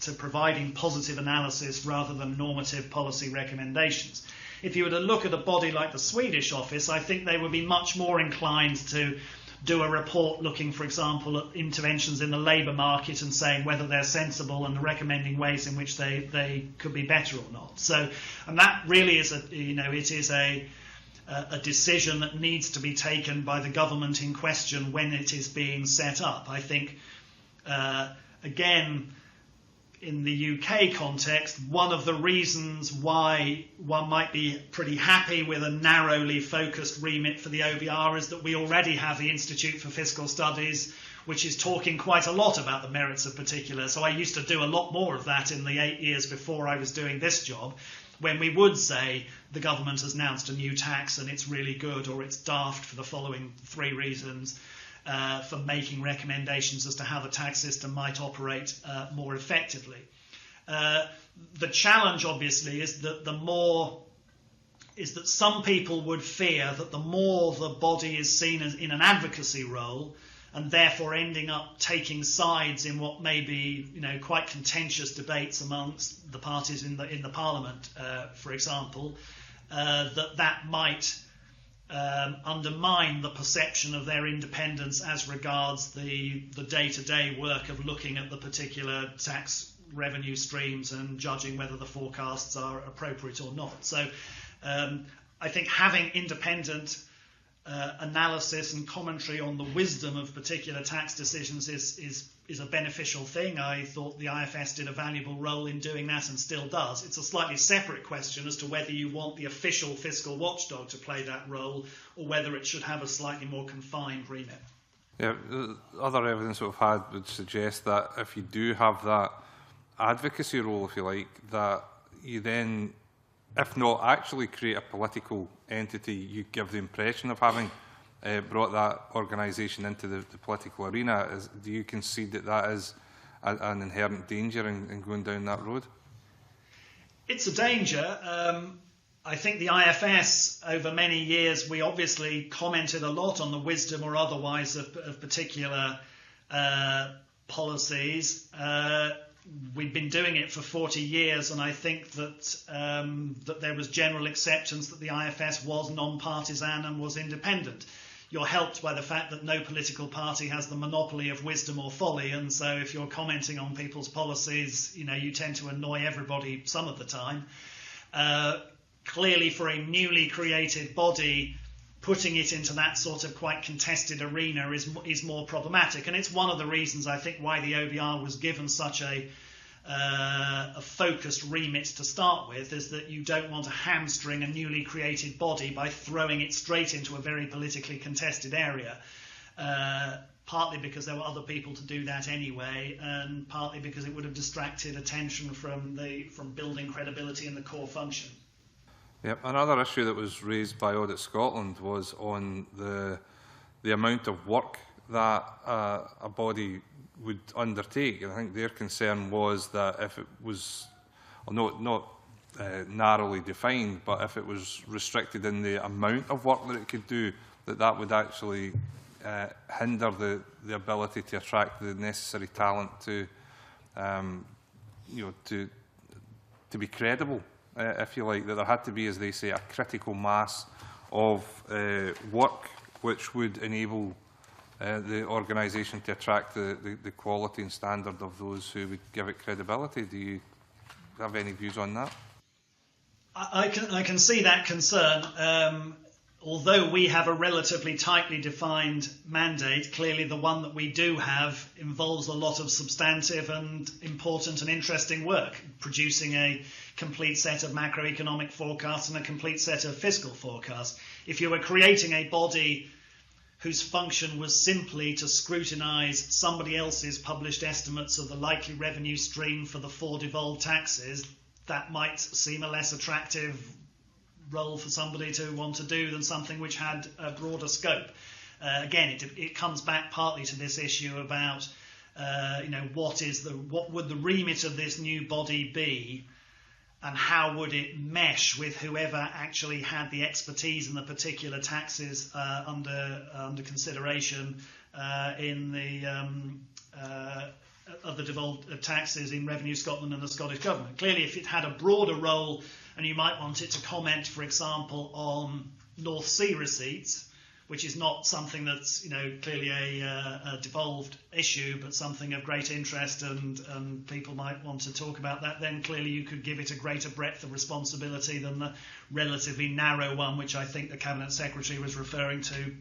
to providing positive analysis rather than normative policy recommendations. If you were to look at a body like the Swedish office, I think they would be much more inclined to do a report looking, for example, at interventions in the labour market and saying whether they're sensible and recommending ways in which they could be better or not. So, and that really is it is a decision that needs to be taken by the government in question when it is being set up. I think, again, in the UK context, one of the reasons why one might be pretty happy with a narrowly focused remit for the OBR is that we already have the Institute for Fiscal Studies, which is talking quite a lot about the merits of particular. So I used to do a lot more of that in the 8 years before I was doing this job, when we would say the government has announced a new tax and it's really good, or it's daft for the following 3 reasons. For making recommendations as to how the tax system might operate more effectively. The challenge, obviously, is that some people would fear that the more the body is seen as in an advocacy role, and therefore ending up taking sides in what may be, quite contentious debates amongst the parties in the Parliament, for example, that might undermine the perception of their independence as regards the day-to-day work of looking at the particular tax revenue streams and judging whether the forecasts are appropriate or not. So I think having independent analysis and commentary on the wisdom of particular tax decisions is a beneficial thing. I thought the IFS did a valuable role in doing that and still does. It's a slightly separate question as to whether you want the official fiscal watchdog to play that role or whether it should have a slightly more confined remit. Yeah, the other evidence we've had would suggest that if you do have that advocacy role, if you like, that you then, if not actually create a political entity, you give the impression of having brought that organisation into the political arena. Do you concede that is an inherent danger in going down that road? It's a danger. I think the IFS, over many years, we obviously commented a lot on the wisdom or otherwise of particular policies. We've been doing it for 40 years, and I think that that there was general acceptance that the IFS was non-partisan and was independent. You're helped by the fact that no political party has the monopoly of wisdom or folly, and so if you're commenting on people's policies, you tend to annoy everybody some of the time. Clearly, for a newly created body, putting it into that sort of quite contested arena is more problematic, and it's one of the reasons I think why the OBR was given such a focused remit to start with, is that you don't want to hamstring a newly created body by throwing it straight into a very politically contested area, partly because there were other people to do that anyway, and partly because it would have distracted attention from building credibility in the core function. Yep. Another issue that was raised by Audit Scotland was on the amount of work that a body would undertake. And I think their concern was that if it was not narrowly defined, but if it was restricted in the amount of work that it could do, that would actually hinder the ability to attract the necessary talent to be credible. If you like, that there had to be, as they say, a critical mass of work which would enable the organisation to attract the quality and standard of those who would give it credibility. Do you have any views on that? I can see that concern, although we have a relatively tightly defined mandate, clearly the one that we do have involves a lot of substantive and important and interesting work, producing a complete set of macroeconomic forecasts and a complete set of fiscal forecasts. If you were creating a body whose function was simply to scrutinise somebody else's published estimates of the likely revenue stream for the 4 devolved taxes, that might seem a less attractive role for somebody to want to do than something which had a broader scope. Again, it comes back partly to this issue about what would the remit of this new body be, and how would it mesh with whoever actually had the expertise in the particular taxes under consideration in the of the devolved taxes in Revenue Scotland and the Scottish Government. Clearly, if it had a broader role, and you might want it to comment, for example, on North Sea receipts, which is not something that's clearly a devolved issue, but something of great interest, and people might want to talk about that, then clearly you could give it a greater breadth of responsibility than the relatively narrow one which I think the Cabinet Secretary was referring to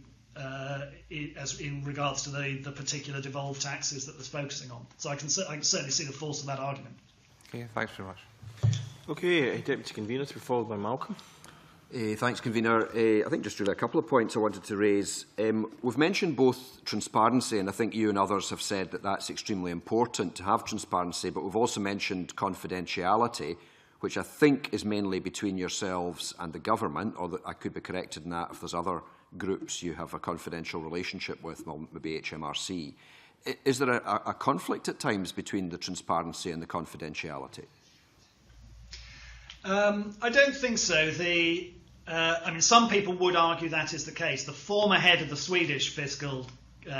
as in regards to the particular devolved taxes that was focusing on. So I can certainly see the force of that argument. Okay, thanks very much. Okay, Deputy Convener, to be followed by Malcolm. Thanks, Convener. I think just really a couple of points I wanted to raise. We've mentioned both transparency, and I think you and others have said that that's extremely important to have transparency, but we've also mentioned confidentiality, which I think is mainly between yourselves and the government, or that I could be corrected in that if there's other groups you have a confidential relationship with, well, maybe HMRC. Is there a conflict at times between the transparency and the confidentiality? I don't think so. Some people would argue that is the case. The former head of the Swedish Fiscal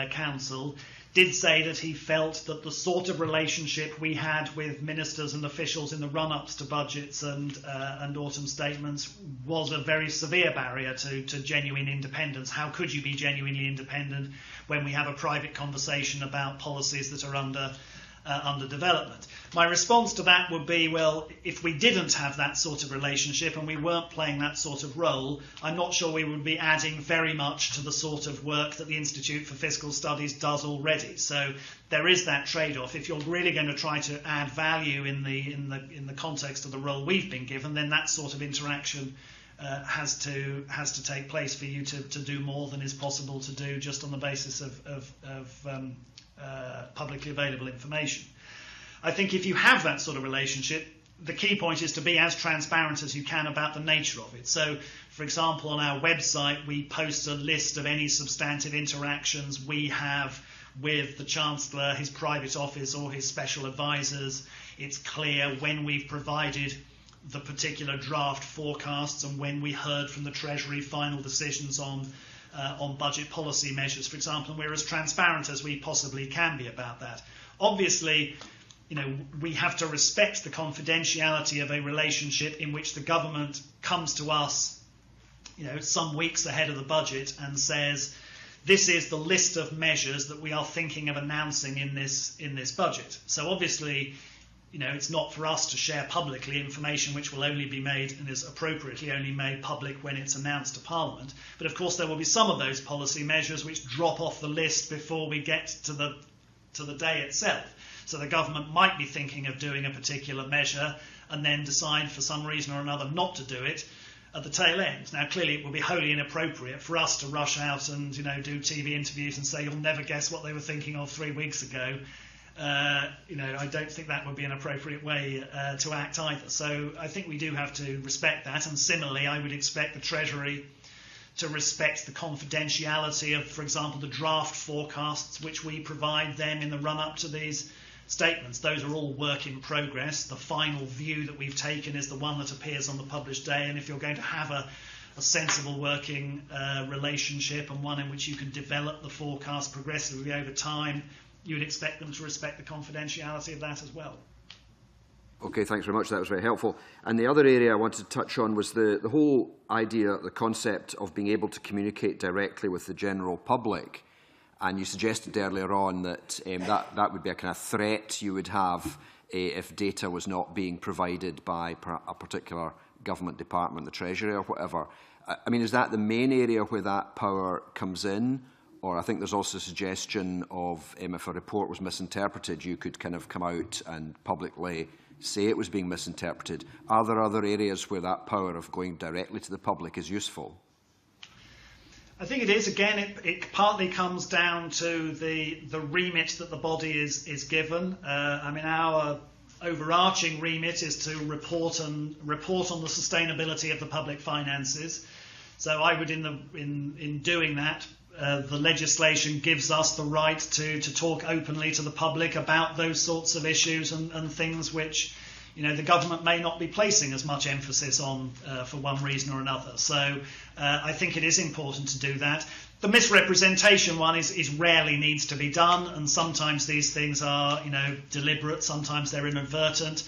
Council did say that he felt that the sort of relationship we had with ministers and officials in the run-ups to budgets and autumn statements was a very severe barrier to genuine independence. How could you be genuinely independent when we have a private conversation about policies that are under development? My response to that would be, well, if we didn't have that sort of relationship and we weren't playing that sort of role, I'm not sure we would be adding very much to the sort of work that the Institute for Fiscal Studies does already. So there is that trade-off. If you're really going to try to add value in the context of the role we've been given, then that sort of interaction has to take place for you to do more than is possible to do just on the basis of publicly available information. I think if you have that sort of relationship, the key point is to be as transparent as you can about the nature of it. So, for example, on our website, we post a list of any substantive interactions we have with the Chancellor, his private office or his special advisors. It's clear when we've provided the particular draft forecasts and when we heard from the Treasury final decisions on budget policy measures, for example, and we're as transparent as we possibly can be about that. Obviously, we have to respect the confidentiality of a relationship in which the government comes to us, some weeks ahead of the budget and says, this is the list of measures that we are thinking of announcing in this budget. So obviously, it's not for us to share publicly information which will only be made and is appropriately only made public when it's announced to Parliament. But of course, there will be some of those policy measures which drop off the list before we get to the day itself. So the government might be thinking of doing a particular measure and then decide for some reason or another not to do it at the tail end. Now, clearly, it would be wholly inappropriate for us to rush out and do TV interviews and say, you'll never guess what they were thinking of 3 weeks ago. I don't think that would be an appropriate way to act either. So I think we do have to respect that. And similarly, I would expect the Treasury to respect the confidentiality of, for example, the draft forecasts which we provide them in the run-up to these statements. Those are all work in progress. The final view that we've taken is the one that appears on the published day. And if you're going to have a sensible working relationship and one in which you can develop the forecast progressively over time, you would expect them to respect the confidentiality of that as well. Okay, thanks very much. That was very helpful. And the other area I wanted to touch on was the whole idea, the concept of being able to communicate directly with the general public. And you suggested earlier on that that would be a kind of threat you would have if data was not being provided by a particular government department, the Treasury or whatever. I mean, is that the main area where that power comes in? Or I think there's also a suggestion of if a report was misinterpreted, you could kind of come out and publicly say it was being misinterpreted. Are there other areas where that power of going directly to the public is useful? I think it is. Again, it partly comes down to the remit that the body is given. I mean, our overarching remit is to report on the sustainability of the public finances. So I would, in doing that, the legislation gives us the right to talk openly to the public about those sorts of issues and things which, the government may not be placing as much emphasis on for one reason or another. So I think it is important to do that. The misrepresentation one is rarely needs to be done, and sometimes these things are, deliberate, sometimes they're inadvertent.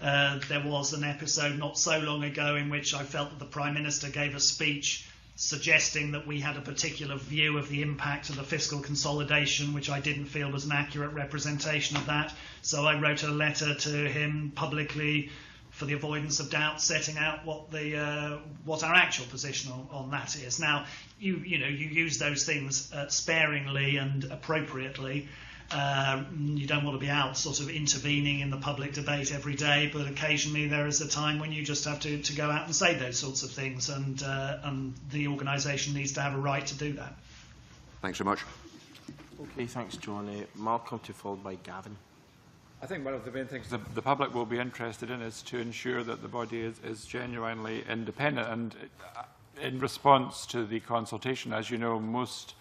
There was an episode not so long ago in which I felt that the Prime Minister gave a speech suggesting that we had a particular view of the impact of the fiscal consolidation, which I didn't feel was an accurate representation of that. So I wrote a letter to him publicly, for the avoidance of doubt, setting out what our actual position on that is. Now, you use those things sparingly and appropriately. You don't want to be out sort of intervening in the public debate every day, but occasionally there is a time when you just have to go out and say those sorts of things, and the organisation needs to have a right to do that. Thanks very much. Okay, thanks, John. Malcolm, followed by Gavin. I think one of the main things the public will be interested in is to ensure that the body is genuinely independent. And in response to the consultation, as you know, most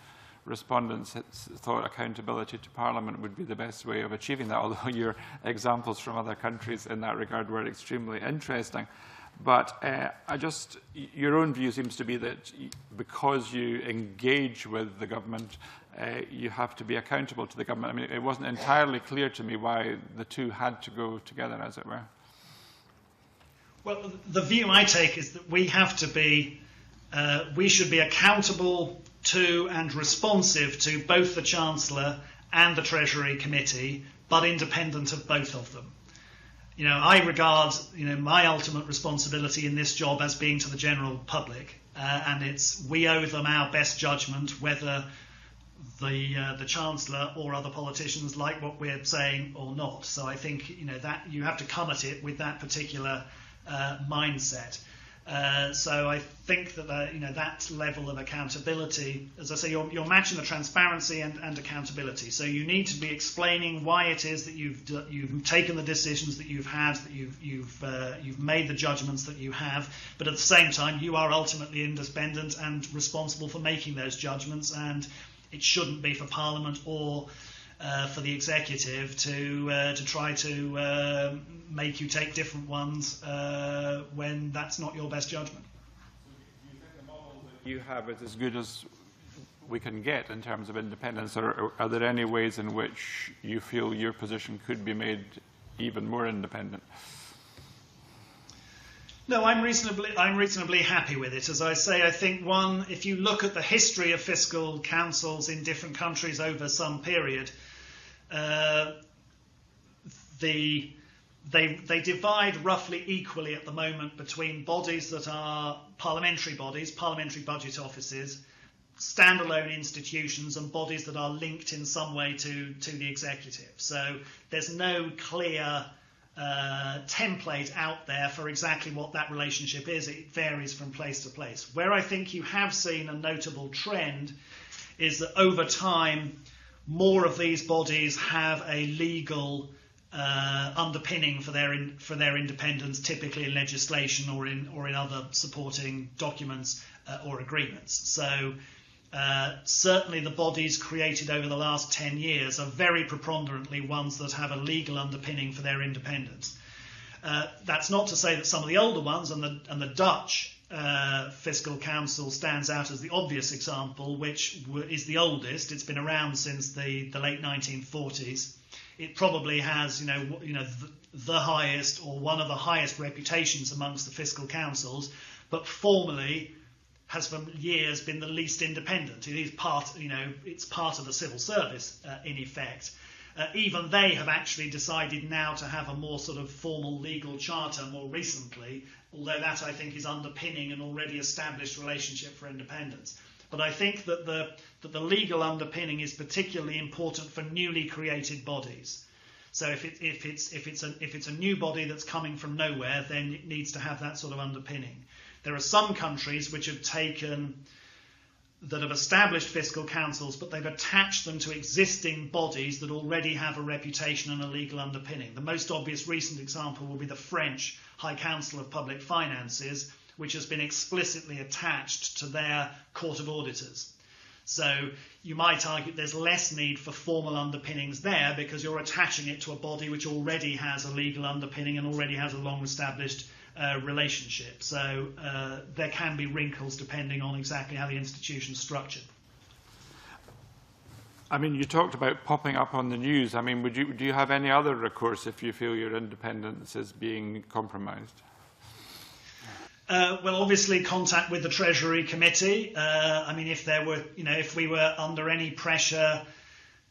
respondents thought accountability to Parliament would be the best way of achieving that, although your examples from other countries in that regard were extremely interesting. But your own view seems to be that because you engage with the government, you have to be accountable to the government. I mean, it wasn't entirely clear to me why the two had to go together, as it were. Well, the view I take is that we should be accountable to and responsive to both the Chancellor and the Treasury Committee, but independent of both of them. I regard, my ultimate responsibility in this job as being to the general public, and we owe them our best judgment, whether the Chancellor or other politicians like what we're saying or not. So I think, that you have to come at it with that particular mindset. So I think that that level of accountability, as I say, you're matching the transparency and accountability. So you need to be explaining why it is that you've taken the decisions that you've had, that you've made the judgments that you have. But at the same time, you are ultimately independent and responsible for making those judgments. And it shouldn't be for Parliament or for the executive to try to make you take different ones when that's not your best judgment. Do you think the model that you have is as good as we can get in terms of independence, or are there any ways in which you feel your position could be made even more independent? No, I'm reasonably happy with it. As I say, I think if you look at the history of fiscal councils in different countries over some period, they divide roughly equally at the moment between bodies that are parliamentary bodies, parliamentary budget offices, standalone institutions, and bodies that are linked in some way to the executive. So there's no clear template out there for exactly what that relationship is. It varies from place to place. Where I think you have seen a notable trend is that over time, more of these bodies have a legal underpinning for their independence, typically in legislation or in other supporting documents or agreements. So certainly the bodies created over the last 10 years are very preponderantly ones that have a legal underpinning for their independence. That's not to say that some of the older ones, and the Dutch Fiscal Council stands out as the obvious example, which is the oldest. It's been around since the late 1940s. It probably has, the highest or one of the highest reputations amongst the fiscal councils, but formally has for years been the least independent. It is part, it's part of the civil service in effect. even they have actually decided now to have a more sort of formal legal charter more recently, although that I think is underpinning an already established relationship for independence. But I think that the legal underpinning is particularly important for newly created bodies. So if it's a new body that's coming from nowhere, then it needs to have that sort of underpinning. There are some countries which have established fiscal councils, but they've attached them to existing bodies that already have a reputation and a legal underpinning. The most obvious recent example will be the French High Council of Public Finances, which has been explicitly attached to their Court of Auditors. So you might argue there's less need for formal underpinnings there because you're attaching it to a body which already has a legal underpinning and already has a long-established relationship. So there can be wrinkles depending on exactly how the institution's structured. I mean, you talked about popping up on the news. I mean, do you have any other recourse if you feel your independence is being compromised? Well, obviously, contact with the Treasury Committee. I mean, if we were under any pressure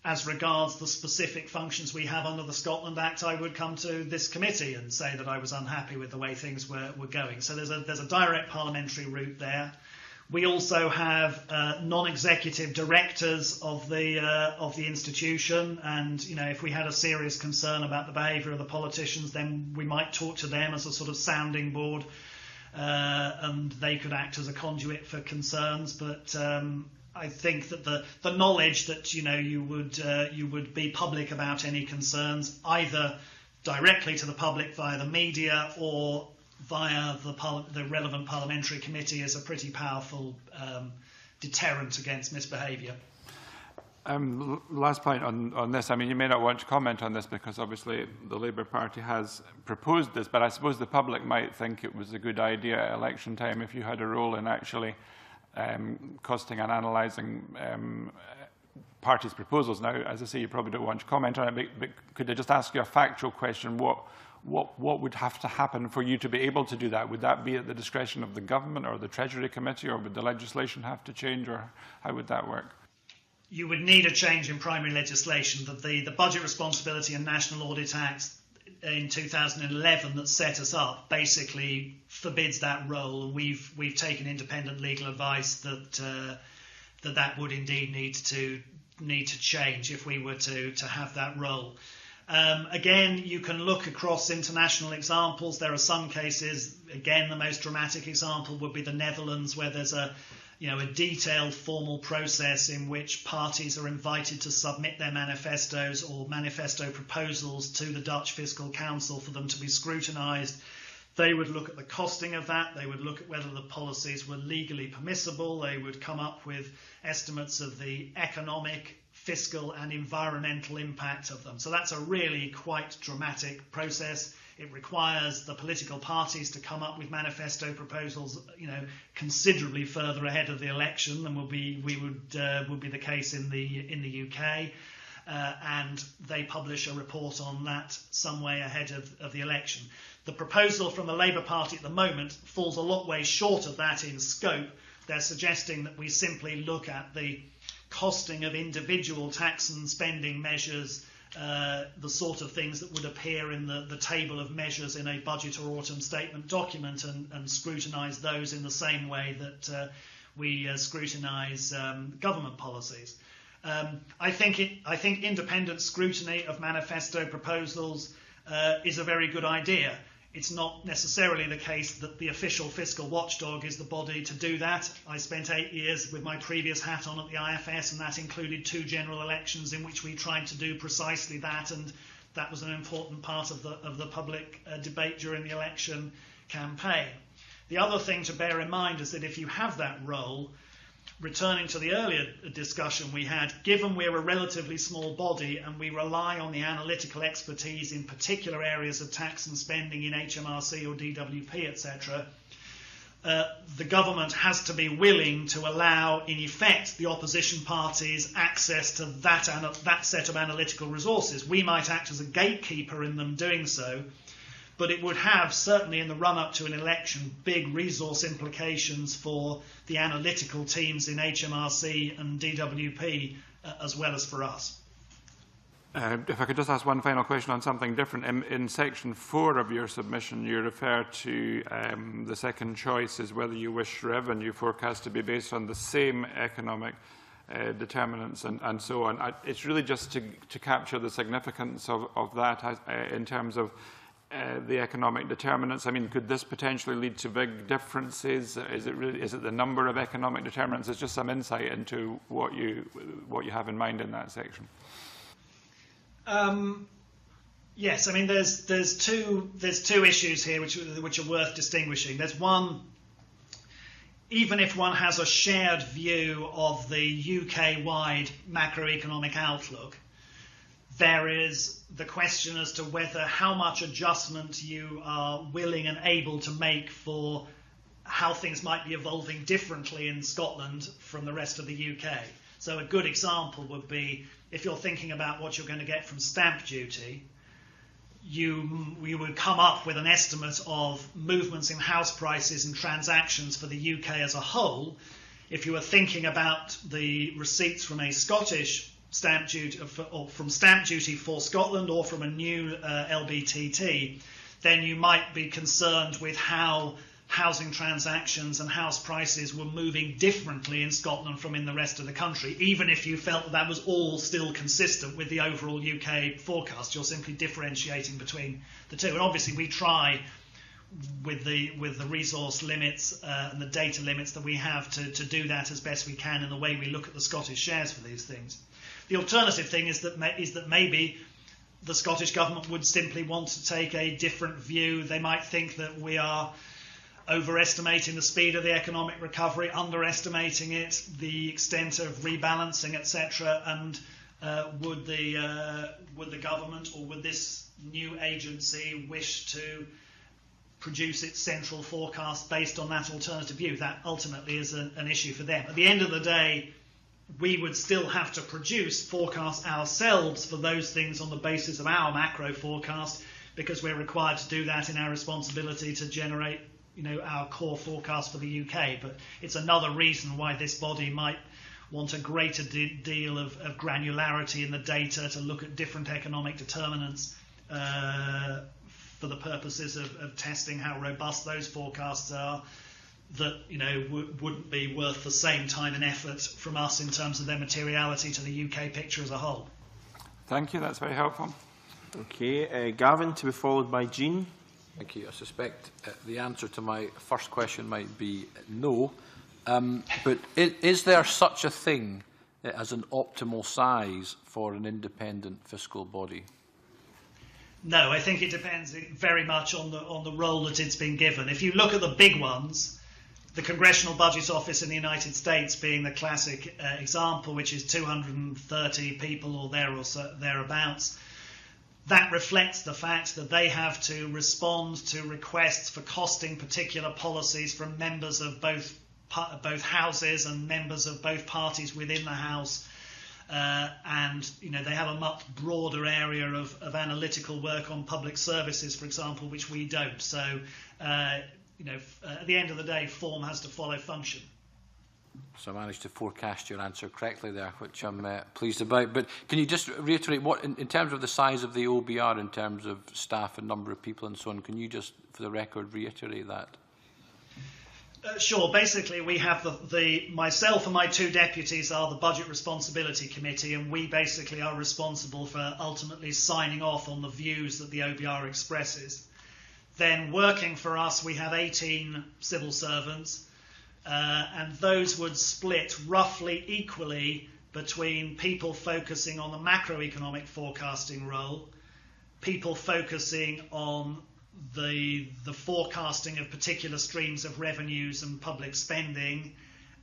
as regards the specific functions we have under the Scotland Act, I would come to this committee and say that I was unhappy with the way things were going. So there's a direct parliamentary route there. We also have non-executive directors of the institution, and if we had a serious concern about the behaviour of the politicians, then we might talk to them as a sort of sounding board, and they could act as a conduit for concerns. But I think that the knowledge that you would be public about any concerns, either directly to the public via the media or via the relevant parliamentary committee, is a pretty powerful deterrent against misbehaviour. Last point on this. I mean, you may not want to comment on this because obviously the Labour Party has proposed this, but I suppose the public might think it was a good idea at election time if you had a role in actually costing and analysing parties' proposals. Now, as I say, you probably don't want to comment on it, but could I just ask you a factual question? What would have to happen for you to be able to do that? Would that be at the discretion of the government or the Treasury Committee, or would the legislation have to change, or how would that work? You would need a change in primary legislation. The Budget Responsibility and National Audit Act in 2011 that set us up basically forbids that role, and we've taken independent legal advice that would indeed need to change if we were to have that role. Again, you can look across international examples. There are some cases, again, the most dramatic example would be the Netherlands, where there's a detailed formal process in which parties are invited to submit their manifestos or manifesto proposals to the Dutch Fiscal Council for them to be scrutinised. They would look at the costing of that. They would look at whether the policies were legally permissible. They would come up with estimates of the economic, fiscal and environmental impact of them. So that's a really quite dramatic process. It requires the political parties to come up with manifesto proposals, considerably further ahead of the election than would be the case in the UK, and they publish a report on that some way ahead of the election. The proposal from the Labour Party at the moment falls a lot way short of that in scope. They're suggesting that we simply look at the costing of individual tax and spending measures, the sort of things that would appear in the table of measures in a budget or autumn statement document, and scrutinise those in the same way that we scrutinise government policies. I think independent scrutiny of manifesto proposals is a very good idea. It's not necessarily the case that the official fiscal watchdog is the body to do that. I spent 8 years with my previous hat on at the IFS, and that included 2 general elections in which we tried to do precisely that, and that was an important part of the public debate during the election campaign. The other thing to bear in mind is that if you have that role, returning to the earlier discussion we had, given we're a relatively small body and we rely on the analytical expertise in particular areas of tax and spending in HMRC or DWP, etc., the government has to be willing to allow, in effect, the opposition parties access to that set of analytical resources. We might act as a gatekeeper in them doing so, but it would have, certainly in the run-up to an election, big resource implications for the analytical teams in HMRC and DWP, as well as for us. If I could just ask one final question on something different. In section 4 of your submission, you refer to the second choice is whether you wish revenue forecast to be based on the same economic determinants and so on. It's really just to capture the significance of that in terms of the economic determinants. I mean, could this potentially lead to big differences? Is it the number of economic determinants? It's just some insight into what you have in mind in that section. Yes, I mean there's two issues here which are worth distinguishing. There's one, even if one has a shared view of the UK-wide macroeconomic outlook, there is the question as to whether how much adjustment you are willing and able to make for how things might be evolving differently in Scotland from the rest of the UK. So a good example would be, if you're thinking about what you're going to get from stamp duty, you would come up with an estimate of movements in house prices and transactions for the UK as a whole. If you were thinking about the receipts from a Scottish stamp duty, or from stamp duty for Scotland, or from a new LBTT, then you might be concerned with how housing transactions and house prices were moving differently in Scotland from in the rest of the country, even if you felt that was all still consistent with the overall UK forecast. You're simply differentiating between the two. And obviously we try, with the resource limits and the data limits that we have, to do that as best we can in the way we look at the Scottish shares for these things. The alternative thing is that maybe the Scottish government would simply want to take a different view. They might think that we are overestimating the speed of the economic recovery, underestimating it, the extent of rebalancing, etc. And would the government, or would this new agency, wish to produce its central forecast based on that alternative view? That ultimately is an issue for them. At the end of the day, we would still have to produce forecasts ourselves for those things on the basis of our macro forecast, because we're required to do that in our responsibility to generate, our core forecast for the UK. But it's another reason why this body might want a greater deal of granularity in the data to look at different economic determinants for the purposes of testing how robust those forecasts are, that wouldn't be worth the same time and effort from us in terms of their materiality to the UK picture as a whole. Thank you, that's very helpful. Okay, Gavin, to be followed by Jean. Thank you. I suspect the answer to my first question might be no. But is there such a thing as an optimal size for an independent fiscal body? No, I think it depends very much on the role that it's been given. If you look at the big ones, the Congressional Budget Office in the United States being the classic example, which is 230 people or thereabouts, that reflects the fact that they have to respond to requests for costing particular policies from members of both houses and members of both parties within the House. And they have a much broader area of analytical work on public services, for example, which we don't. So, at the end of the day, form has to follow function. So I managed to forecast your answer correctly there, which I'm pleased about. But can you just reiterate what, in terms of the size of the OBR, in terms of staff and number of people and so on, can you just, for the record, reiterate that? Sure. Basically, we have myself and my two deputies are the Budget Responsibility Committee, and we basically are responsible for ultimately signing off on the views that the OBR expresses. Then working for us, we have 18 civil servants, and those would split roughly equally between people focusing on the macroeconomic forecasting role, people focusing on the forecasting of particular streams of revenues and public spending,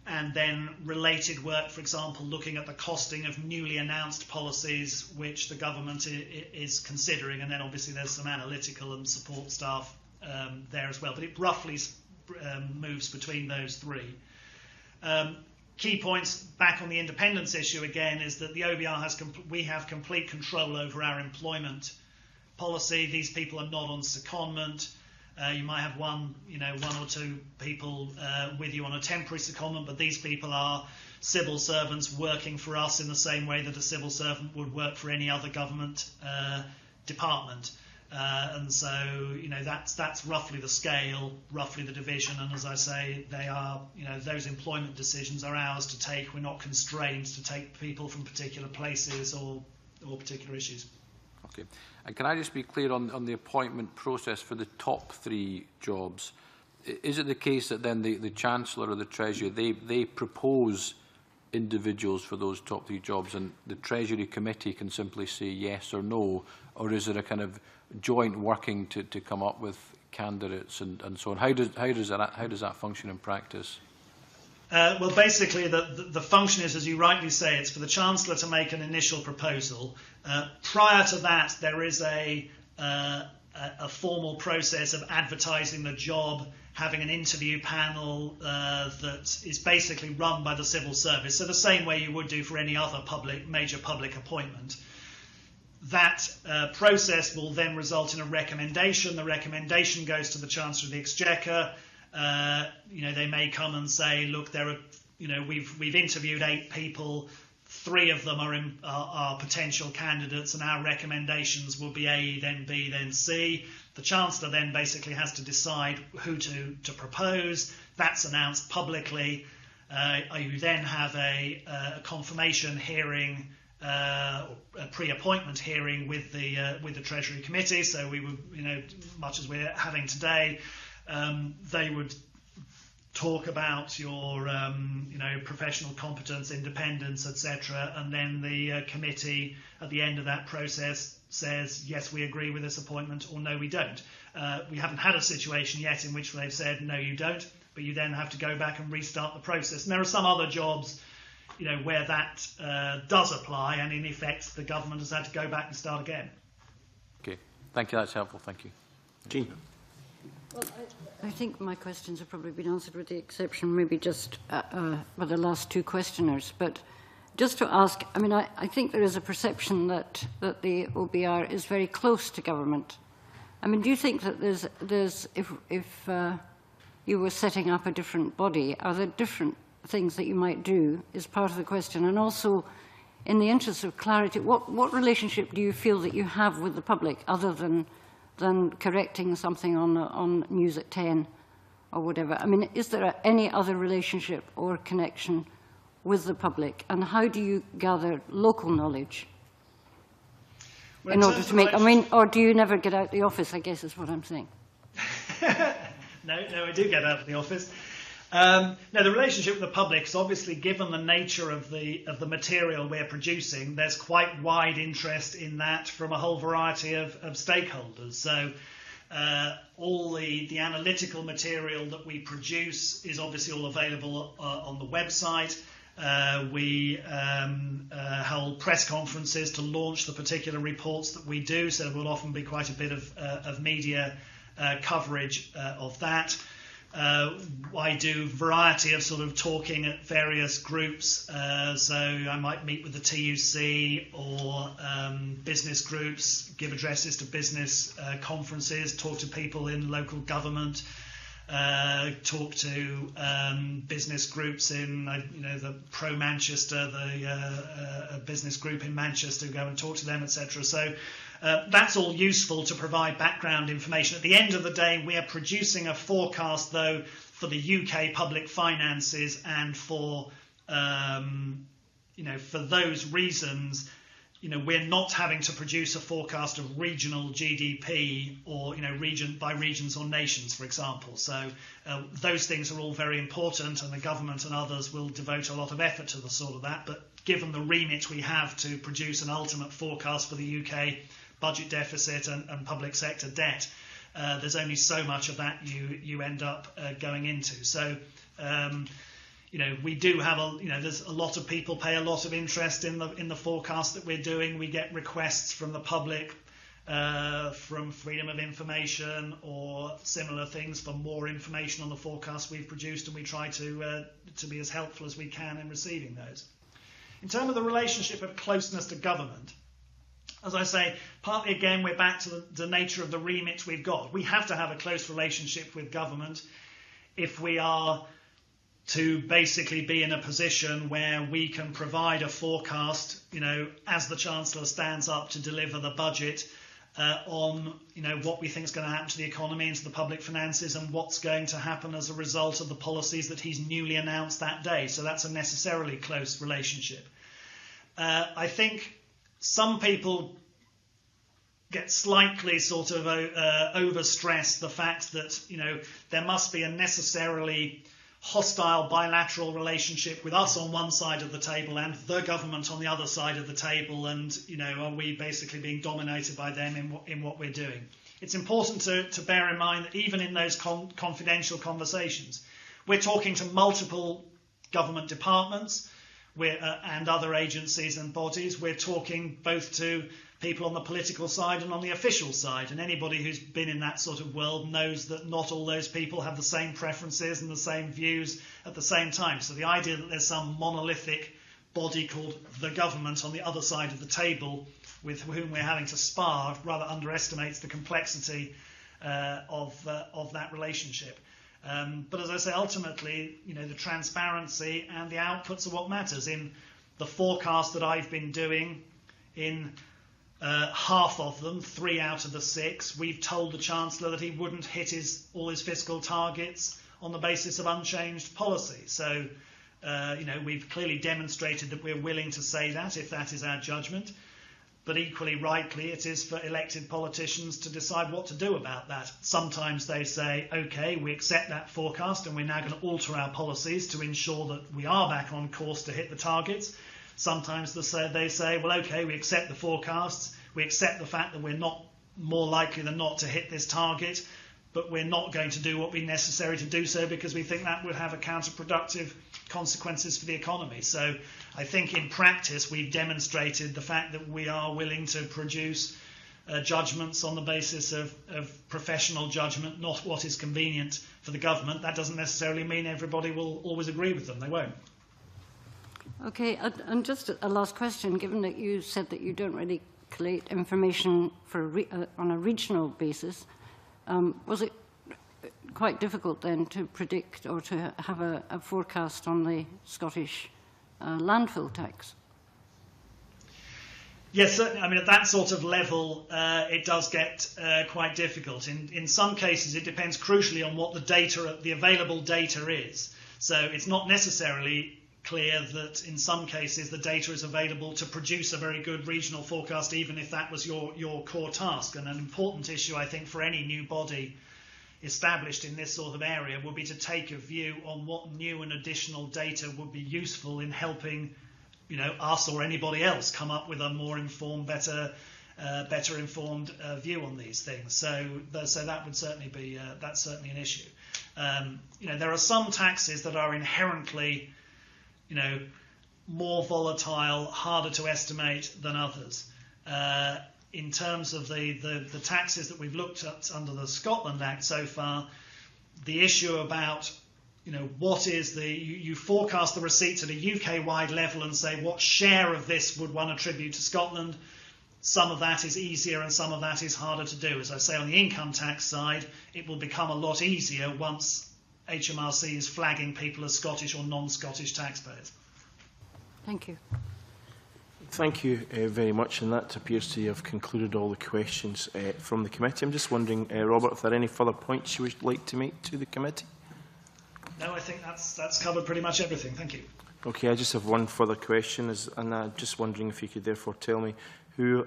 and then related work, for example, looking at the costing of newly announced policies which the government is considering, and then obviously there's some analytical and support staff there as well. But it roughly moves between those three. Key points back on the independence issue again is that the OBR we have complete control over our employment policy. These people are not on secondment. You might have one or two people with you on a temporary secondment, but these people are civil servants working for us in the same way that a civil servant would work for any other government department. And so, that's roughly the scale, roughly the division. And as I say, they are, those employment decisions are ours to take. We're not constrained to take people from particular places or particular issues. Okay. And can I just be clear on the appointment process for the top 3 jobs? Is it the case that then the Chancellor or the Treasurer, they propose individuals for those top 3 jobs, and the Treasury Committee can simply say yes or no, or is it a kind of joint working to come up with candidates and so on? How does that function in practice? Well, basically, the function is, as you rightly say, it's for the Chancellor to make an initial proposal. Prior to that, there is a formal process of advertising the job, having an interview panel that is basically run by the civil service, so the same way you would do for any other major public appointment. That process will then result in a recommendation. The recommendation goes to the Chancellor of the Exchequer. They may come and say, look, we've interviewed 8 people, 3 of them are potential candidates, and our recommendations will be A, then B, then C. The Chancellor then basically has to decide who to propose. That's announced publicly. You then have a confirmation hearing, a pre-appointment hearing with the Treasury Committee. So we would, much as we're having today, they would talk about your, professional competence, independence, etc. And then the committee at the end of that process says, yes, we agree with this appointment, or no, we don't. We haven't had a situation yet in which they've said, no, you don't, but you then have to go back and restart the process. And there are some other jobs, where that does apply, and in effect, the government has had to go back and start again. Okay, thank you. That's helpful. Thank you. Jean. Well, I think my questions have probably been answered, with the exception maybe just by the last 2 questioners. But just to ask, I think there is a perception that the OBR is very close to government. Do you think that there's if you were setting up a different body, are there different things that you might do, is part of the question? And also, in the interest of clarity, what relationship do you feel that you have with the public, other than correcting something on News at 10 or whatever? Is there any other relationship or connection with the public? And how do you gather local knowledge in order to make... or do you never get out of the office, I guess is what I'm saying. No, I do get out of the office. No, the relationship with the public is obviously, given the nature of the material we're producing, there's quite wide interest in that from a whole variety of stakeholders. So all the analytical material that we produce is obviously all available on the website. We hold press conferences to launch the particular reports that we do, so there will often be quite a bit of media coverage of that. I do a variety of sort of talking at various groups, so I might meet with the TUC or business groups, give addresses to business conferences, talk to people in local government, talk to business groups in, the pro-Manchester, the business group in Manchester, go and talk to them, etc. So that's all useful to provide background information. At the end of the day, we are producing a forecast, though, for the UK public finances, and for for those reasons, we're not having to produce a forecast of regional GDP or region by regions or nations, for example. So those things are all very important, and the government and others will devote a lot of effort to the sort of that. But given the remit we have to produce an ultimate forecast for the UK budget deficit and public sector debt, there's only so much of that you end up going into. So we do have there's a lot of people pay a lot of interest in the forecast that we're doing. We get requests from the public, from Freedom of Information or similar things, for more information on the forecast we've produced, and we try to be as helpful as we can in receiving those. In terms of the relationship of closeness to government, As I say, partly again, we're back to the nature of the remit we've got. We have to have a close relationship with government if we are to basically be in a position where we can provide a forecast, as the Chancellor stands up to deliver the budget on, what we think is going to happen to the economy and to the public finances and what's going to happen as a result of the policies that he's newly announced that day. So that's a necessarily close relationship. I think some people get slightly sort of overstress the fact that, there must be a necessarily hostile bilateral relationship with us on one side of the table and the government on the other side of the table, and are we basically being dominated by them in what we're doing? It's important to bear in mind that even in those confidential conversations, we're talking to multiple government departments and other agencies and bodies. We're talking both to people on the political side and on the official side, and anybody who's been in that sort of world knows that not all those people have the same preferences and the same views at the same time. So the idea that there's some monolithic body called the government on the other side of the table with whom we're having to spar rather underestimates the complexity of that relationship. But as I say, ultimately, the transparency and the outputs are what matters. In the forecast that I've been doing, in half of them, 3 out of the 6, we've told the Chancellor that he wouldn't hit all his fiscal targets on the basis of unchanged policy. So, we've clearly demonstrated that we're willing to say that if that is our judgment. But equally rightly, it is for elected politicians to decide what to do about that. Sometimes they say, OK, we accept that forecast and we're now going to alter our policies to ensure that we are back on course to hit the targets. Sometimes they say, well, OK, we accept the forecasts, we accept the fact that we're not more likely than not to hit this target, but we're not going to do what would be necessary to do so because we think that would have a counterproductive consequences for the economy. So I think in practice we've demonstrated the fact that we are willing to produce judgments on the basis of professional judgment, not what is convenient for the government. That doesn't necessarily mean everybody will always agree with them. They won't. Okay, and just a last question. Given that you said that you don't really collate information on a regional basis, was it quite difficult then to predict or to have a forecast on the Scottish landfill tax? Yes, certainly. I mean, at that sort of level, it does get quite difficult. In some cases, it depends crucially on what the available data is. So it's not necessarily clear that in some cases the data is available to produce a very good regional forecast, even if that was your core task. And an important issue, I think, for any new body established in this sort of area would be to take a view on what new and additional data would be useful in helping, us or anybody else come up with a more informed, better informed view on these things. So that would certainly be that's certainly an issue. There are some taxes that are inherently more volatile, harder to estimate than others. In terms of the taxes that we've looked at under the Scotland Act so far, the issue about, what is you forecast the receipts at a UK-wide level and say what share of this would one attribute to Scotland. Some of that is easier and some of that is harder to do. As I say, on the income tax side, it will become a lot easier once HMRC is flagging people as Scottish or non-Scottish taxpayers. Thank you. Thank you very much, and that appears to have concluded all the questions from the committee. I'm just wondering, Robert, if there are any further points you would like to make to the committee? No, I think that's covered pretty much everything. Thank you. Okay, I just have one further question, and I'm just wondering if you could therefore tell me who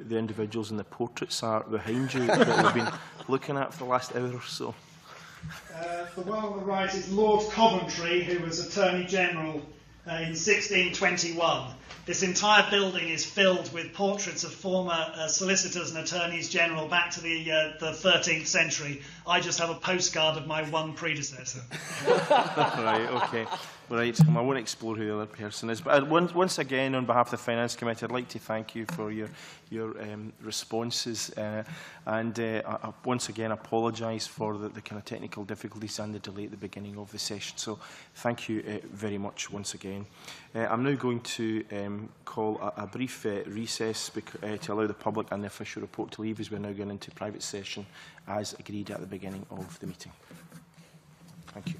the individuals in the portraits are behind you that we've been looking at for the last hour or so. The one on the right is Lord Coventry, who was Attorney General in 1621. This entire building is filled with portraits of former solicitors and attorneys general back to the 13th century. I just have a postcard of my one predecessor. Right, okay. Right, I won't explore who the other person is, but once again, on behalf of the Finance Committee, I'd like to thank you for your responses, and I once again apologise for the kind of technical difficulties and the delay at the beginning of the session. So thank you very much once again. I'm now going to call a brief recess to allow the public and the official report to leave, as we're now going into private session as agreed at the beginning of the meeting. Thank you.